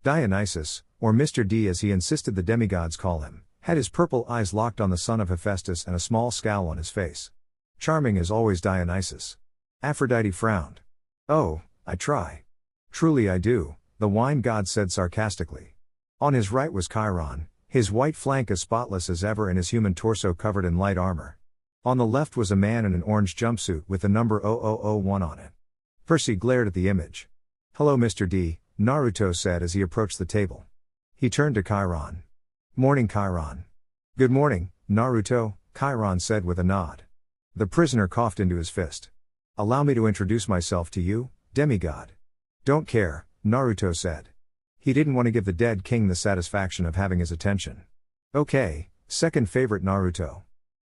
Dionysus, or Mr. D as he insisted the demigods call him, had his purple eyes locked on the son of Hephaestus and a small scowl on his face. Charming as always, Dionysus. Aphrodite frowned. Oh, I try. Truly I do, the wine god said sarcastically. On his right was Chiron, his white flank as spotless as ever and his human torso covered in light armor. On the left was a man in an orange jumpsuit with the number 0001 on it. Percy glared at the image. Hello Mr. D, Naruto said as he approached the table. He turned to Chiron. Morning Chiron. Good morning, Naruto, Chiron said with a nod. The prisoner coughed into his fist. Allow me to introduce myself to you, demigod. Don't care, Naruto said. He didn't want to give the dead king the satisfaction of having his attention. Okay, second favorite Naruto.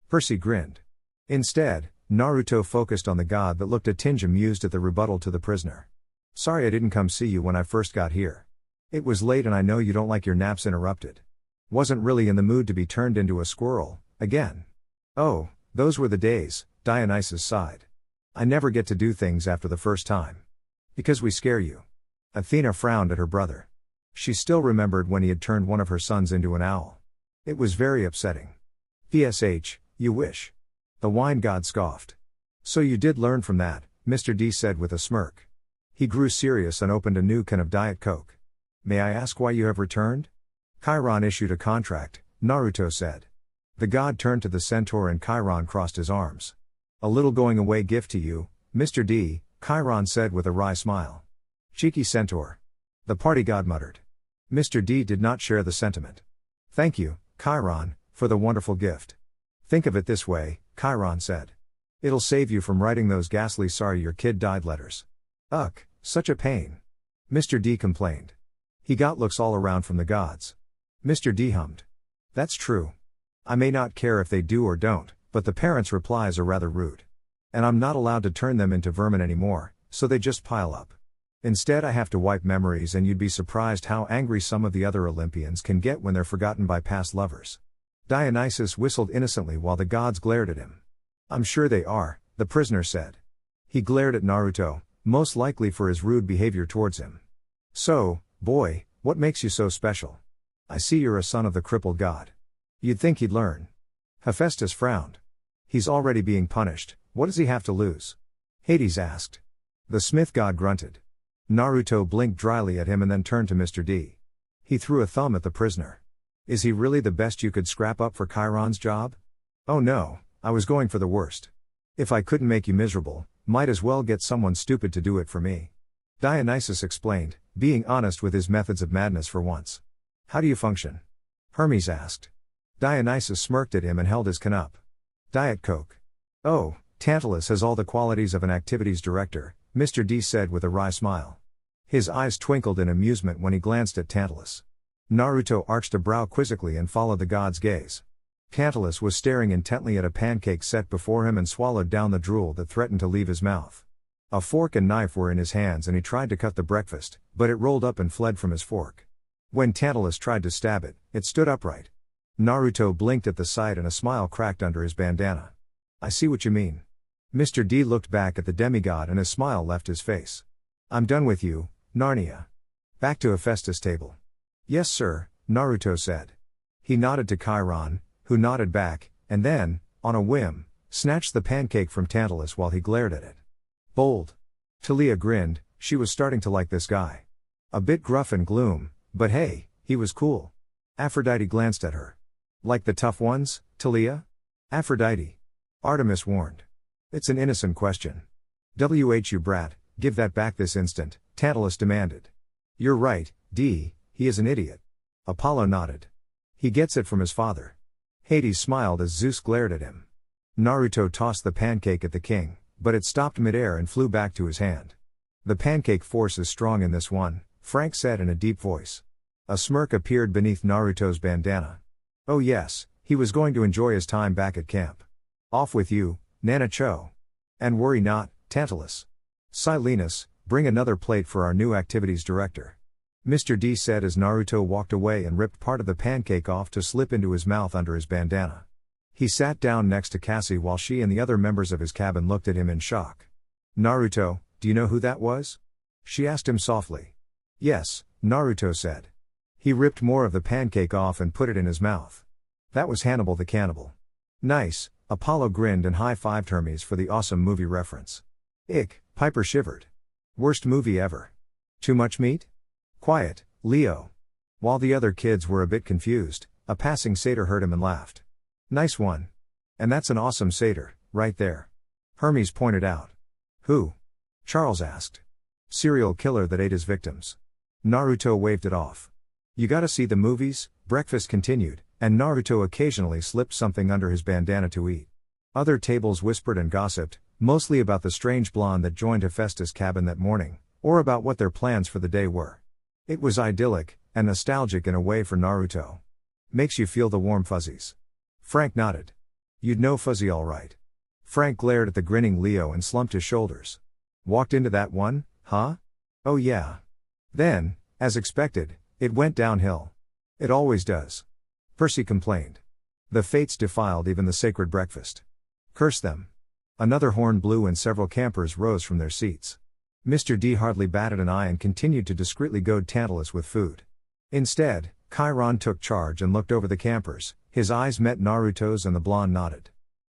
Percy grinned. Instead, Naruto focused on the god that looked a tinge amused at the rebuttal to the prisoner. Sorry I didn't come see you when I first got here. It was late and I know you don't like your naps interrupted. Wasn't really in the mood to be turned into a squirrel, again. Oh, those were the days, Dionysus sighed. I never get to do things after the first time. Because we scare you. Athena frowned at her brother. She still remembered when he had turned one of her sons into an owl. It was very upsetting. PSH, you wish. The wine god scoffed. So you did learn from that, Mr. D said with a smirk. He grew serious and opened a new can of Diet Coke. May I ask why you have returned? Chiron issued a contract, Naruto said. The god turned to the centaur and Chiron crossed his arms. A little going away gift to you, Mr. D, Chiron said with a wry smile. Cheeky centaur. The party god muttered. Mr. D did not share the sentiment. Thank you, Chiron, for the wonderful gift. Think of it this way, Chiron said. It'll save you from writing those ghastly sorry your kid died letters. Ugh, such a pain. Mr. D complained. He got looks all around from the gods. Mr. D hummed. That's true. I may not care if they do or don't, but the parents' replies are rather rude. And I'm not allowed to turn them into vermin anymore, so they just pile up. Instead I have to wipe memories and you'd be surprised how angry some of the other Olympians can get when they're forgotten by past lovers. Dionysus whistled innocently while the gods glared at him. I'm sure they are, the prisoner said. He glared at Naruto, most likely for his rude behavior towards him. So, boy, what makes you so special? I see you're a son of the crippled god. You'd think he'd learn. Hephaestus frowned. He's already being punished, what does he have to lose? Hades asked. The smith god grunted. Naruto blinked dryly at him and then turned to Mr. D. He threw a thumb at the prisoner. Is he really the best you could scrap up for Chiron's job? Oh no, I was going for the worst. If I couldn't make you miserable, might as well get someone stupid to do it for me. Dionysus explained, being honest with his methods of madness for once. How do you function? Hermes asked. Dionysus smirked at him and held his can up. Diet Coke. Oh, Tantalus has all the qualities of an activities director, Mr. D said with a wry smile. His eyes twinkled in amusement when he glanced at Tantalus. Naruto arched a brow quizzically and followed the god's gaze. Tantalus was staring intently at a pancake set before him and swallowed down the drool that threatened to leave his mouth. A fork and knife were in his hands and he tried to cut the breakfast, but it rolled up and fled from his fork. When Tantalus tried to stab it, it stood upright. Naruto blinked at the sight and a smile cracked under his bandana. I see what you mean. Mr. D looked back at the demigod and a smile left his face. I'm done with you, Narnia. Back to Hephaestus' table. Yes sir, Naruto said. He nodded to Chiron, who nodded back, and then, on a whim, snatched the pancake from Tantalus while he glared at it. Bold. Talia grinned, she was starting to like this guy. A bit gruff and gloom, but hey, he was cool. Aphrodite glanced at her. Like the tough ones, Talia? Aphrodite. Artemis warned. It's an innocent question. You brat, give that back this instant, Tantalus demanded. You're right, D, he is an idiot. Apollo nodded. He gets it from his father. Hades smiled as Zeus glared at him. Naruto tossed the pancake at the king, but it stopped midair and flew back to his hand. The pancake force is strong in this one, Frank said in a deep voice. A smirk appeared beneath Naruto's bandana. Oh yes, he was going to enjoy his time back at camp. Off with you, Nanacho. And worry not, Tantalus. Silenus, bring another plate for our new activities director. Mr. D said as Naruto walked away and ripped part of the pancake off to slip into his mouth under his bandana. He sat down next to Cassie while she and the other members of his cabin looked at him in shock. Naruto, do you know who that was? She asked him softly. Yes, Naruto said. He ripped more of the pancake off and put it in his mouth. That was Hannibal the Cannibal. Nice, Apollo grinned and high-fived Hermes for the awesome movie reference. Ick, Piper shivered. Worst movie ever. Too much meat? Quiet, Leo. While the other kids were a bit confused, a passing satyr heard him and laughed. Nice one. And that's an awesome satyr, right there. Hermes pointed out. Who? Charles asked. Serial killer that ate his victims. Naruto waved it off. You gotta see the movies, breakfast continued, and Naruto occasionally slipped something under his bandana to eat. Other tables whispered and gossiped, mostly about the strange blonde that joined Hephaestus' cabin that morning, or about what their plans for the day were. It was idyllic, and nostalgic in a way for Naruto. Makes you feel the warm fuzzies. Frank nodded. You'd know fuzzy all right. Frank glared at the grinning Leo and slumped his shoulders. Walked into that one, huh? Oh yeah. Then, as expected, it went downhill. It always does. Percy complained. The fates defiled even the sacred breakfast. Curse them. Another horn blew and several campers rose from their seats. Mr. D hardly batted an eye and continued to discreetly goad Tantalus with food. Instead, Chiron took charge and looked over the campers, his eyes met Naruto's and the blonde nodded.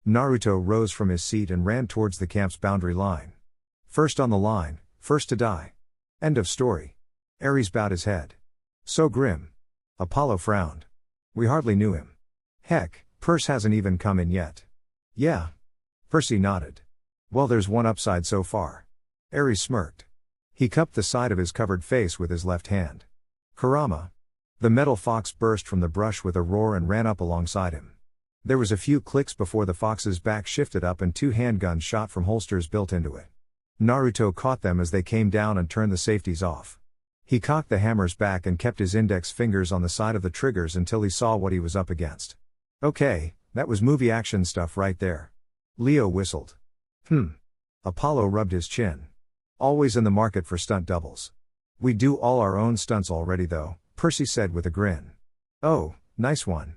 Naruto rose from his seat and ran towards the camp's boundary line. First on the line, first to die. End of story. Ares bowed his head. So grim. Apollo frowned. We hardly knew him. Heck, Perse hasn't even come in yet. Yeah. Percy nodded. Well, there's one upside so far. Ares smirked. He cupped the side of his covered face with his left hand. Kurama. The metal fox burst from the brush with a roar and ran up alongside him. There was a few clicks before the fox's back shifted up and two handguns shot from holsters built into it. Naruto caught them as they came down and turned the safeties off. He cocked the hammers back and kept his index fingers on the side of the triggers until he saw what he was up against. Okay, that was movie action stuff right there. Leo whistled. Apollo rubbed his chin. Always in the market for stunt doubles. We do all our own stunts already though, Percy said with a grin. Oh, nice one.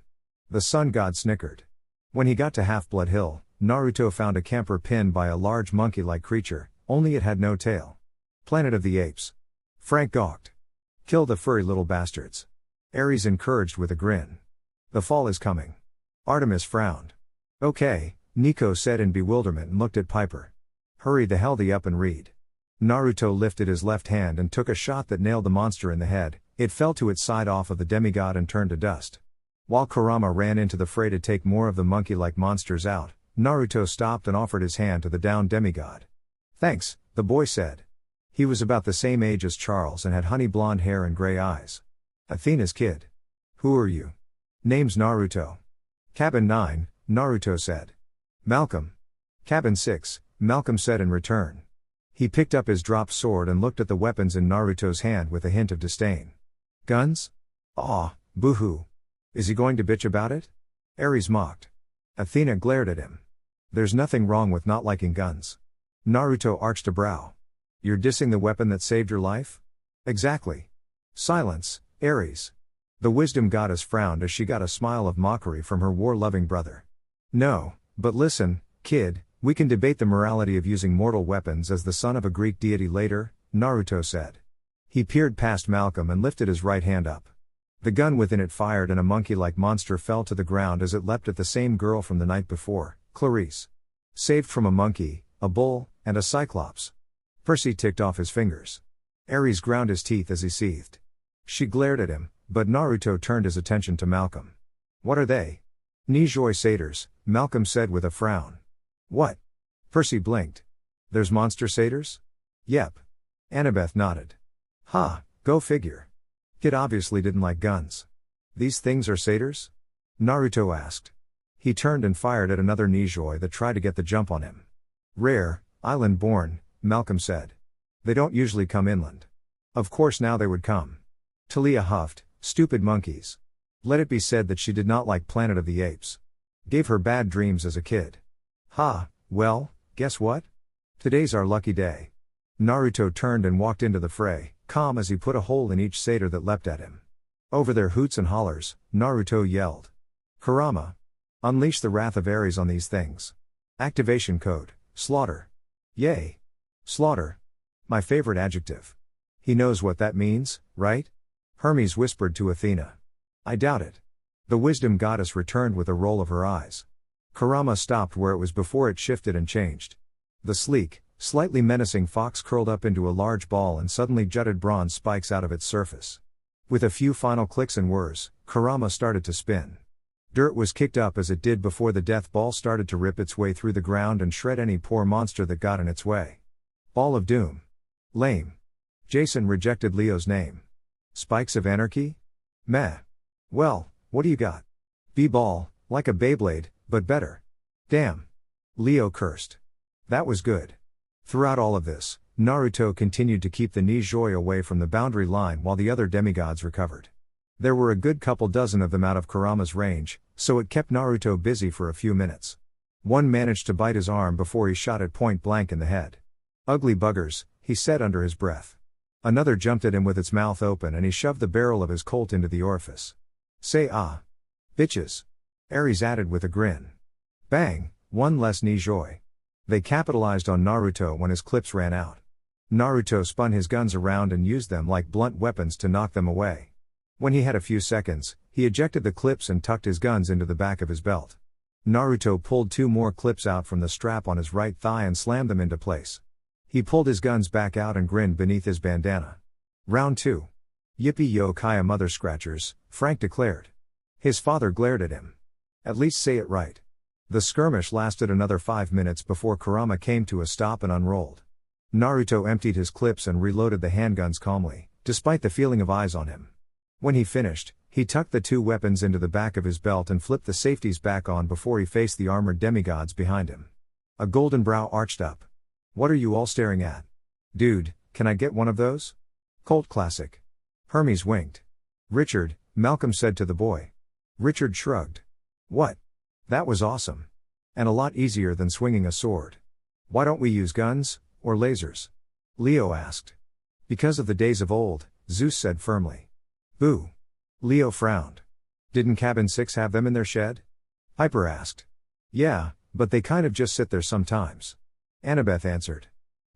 The sun god snickered. When he got to Half-Blood Hill, Naruto found a camper pinned by a large monkey-like creature, only it had no tail. Planet of the Apes. Frank gawked. Kill the furry little bastards. Ares encouraged with a grin. The fall is coming. Artemis frowned. Okay, Nico said in bewilderment and looked at Piper. Hurry the hell up and read. Naruto lifted his left hand and took a shot that nailed the monster in the head. It fell to its side off of the demigod and turned to dust. While Kurama ran into the fray to take more of the monkey-like monsters out, Naruto stopped and offered his hand to the downed demigod. Thanks, the boy said. He was about the same age as Charles and had honey blonde hair and gray eyes. Athena's kid. Who are you? Name's Naruto. Cabin 9, Naruto said. Malcolm. Cabin 6, Malcolm said in return. He picked up his dropped sword and looked at the weapons in Naruto's hand with a hint of disdain. Guns? Aw, boo-hoo. Is he going to bitch about it? Ares mocked. Athena glared at him. There's nothing wrong with not liking guns. Naruto arched a brow. You're dissing the weapon that saved your life? Exactly. Silence, Ares. The wisdom goddess frowned as she got a smile of mockery from her war-loving brother. No, but listen, kid, we can debate the morality of using mortal weapons as the son of a Greek deity later, Naruto said. He peered past Malcolm and lifted his right hand up. The gun within it fired and a monkey-like monster fell to the ground as it leapt at the same girl from the night before, Clarice. Saved from a monkey, a bull, and a cyclops. Percy ticked off his fingers. Ares ground his teeth as he seethed. She glared at him, but Naruto turned his attention to Malcolm. What are they? Nijoi satyrs, Malcolm said with a frown. What? Percy blinked. There's monster satyrs? Yep. Annabeth nodded. Ha, go figure. Kid obviously didn't like guns. These things are satyrs? Naruto asked. He turned and fired at another Nijoi that tried to get the jump on him. Rare, island-born, Malcolm said. They don't usually come inland. Of course now they would come. Talia huffed, stupid monkeys. Let it be said that she did not like Planet of the Apes. Gave her bad dreams as a kid. Ha, well, guess what? Today's our lucky day. Naruto turned and walked into the fray, calm as he put a hole in each satyr that leapt at him. Over their hoots and hollers, Naruto yelled. Kurama. Unleash the wrath of Ares on these things. Activation code, slaughter. Yay. Slaughter. My favorite adjective. He knows what that means, right? Hermes whispered to Athena. I doubt it. The wisdom goddess returned with a roll of her eyes. Kurama stopped where it was before it shifted and changed. The sleek, slightly menacing fox curled up into a large ball and suddenly jutted bronze spikes out of its surface. With a few final clicks and whirs, Kurama started to spin. Dirt was kicked up as it did before the death ball started to rip its way through the ground and shred any poor monster that got in its way. Ball of Doom. Lame. Jason rejected Leo's name. Spikes of Anarchy? Meh. Well, what do you got? B-ball, like a Beyblade, but better. Damn. Leo cursed. That was good. Throughout all of this, Naruto continued to keep the Nijoi away from the boundary line while the other demigods recovered. There were a good couple dozen of them out of Kurama's range, so it kept Naruto busy for a few minutes. One managed to bite his arm before he shot it point blank in the head. Ugly buggers, he said under his breath. Another jumped at him with its mouth open and he shoved the barrel of his Colt into the orifice. Say ah. Bitches. Ares added with a grin. Bang, one less Nijoi. They capitalized on Naruto when his clips ran out. Naruto spun his guns around and used them like blunt weapons to knock them away. When he had a few seconds, he ejected the clips and tucked his guns into the back of his belt. Naruto pulled 2 more clips out from the strap on his right thigh and slammed them into place. He pulled his guns back out and grinned beneath his bandana. Round 2. Yippee-yo Kaya mother scratchers, Frank declared. His father glared at him. At least say it right. The skirmish lasted another 5 minutes before Kurama came to a stop and unrolled. Naruto emptied his clips and reloaded the handguns calmly, despite the feeling of eyes on him. When he finished, he tucked the 2 weapons into the back of his belt and flipped the safeties back on before he faced the armored demigods behind him. A golden brow arched up. What are you all staring at? Dude, can I get one of those? Colt classic. Hermes winked. Richard, Malcolm said to the boy. Richard shrugged. What? That was awesome. And a lot easier than swinging a sword. Why don't we use guns, or lasers? Leo asked. Because of the days of old, Zeus said firmly. Boo. Leo frowned. Didn't Cabin 6 have them in their shed? Piper asked. Yeah, but they kind of just sit there sometimes. Annabeth answered.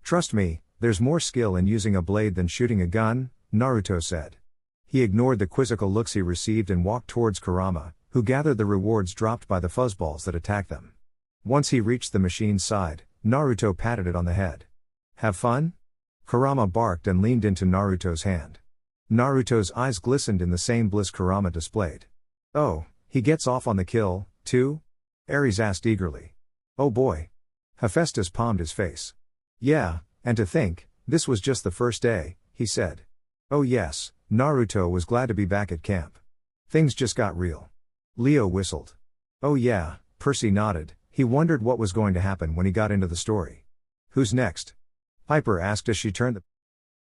Trust me, there's more skill in using a blade than shooting a gun, Naruto said. He ignored the quizzical looks he received and walked towards Kurama, who gathered the rewards dropped by the fuzzballs that attacked them. Once he reached the machine's side, Naruto patted it on the head. Have fun? Kurama barked and leaned into Naruto's hand. Naruto's eyes glistened in the same bliss Kurama displayed. Oh, he gets off on the kill, too? Ares asked eagerly. Oh boy. Hephaestus palmed his face. Yeah, and to think, this was just the first day, he said. Oh yes, Naruto was glad to be back at camp. Things just got real. Leo whistled. Oh yeah, Percy nodded, he wondered what was going to happen when he got into the story. Who's next? Piper asked as she turned the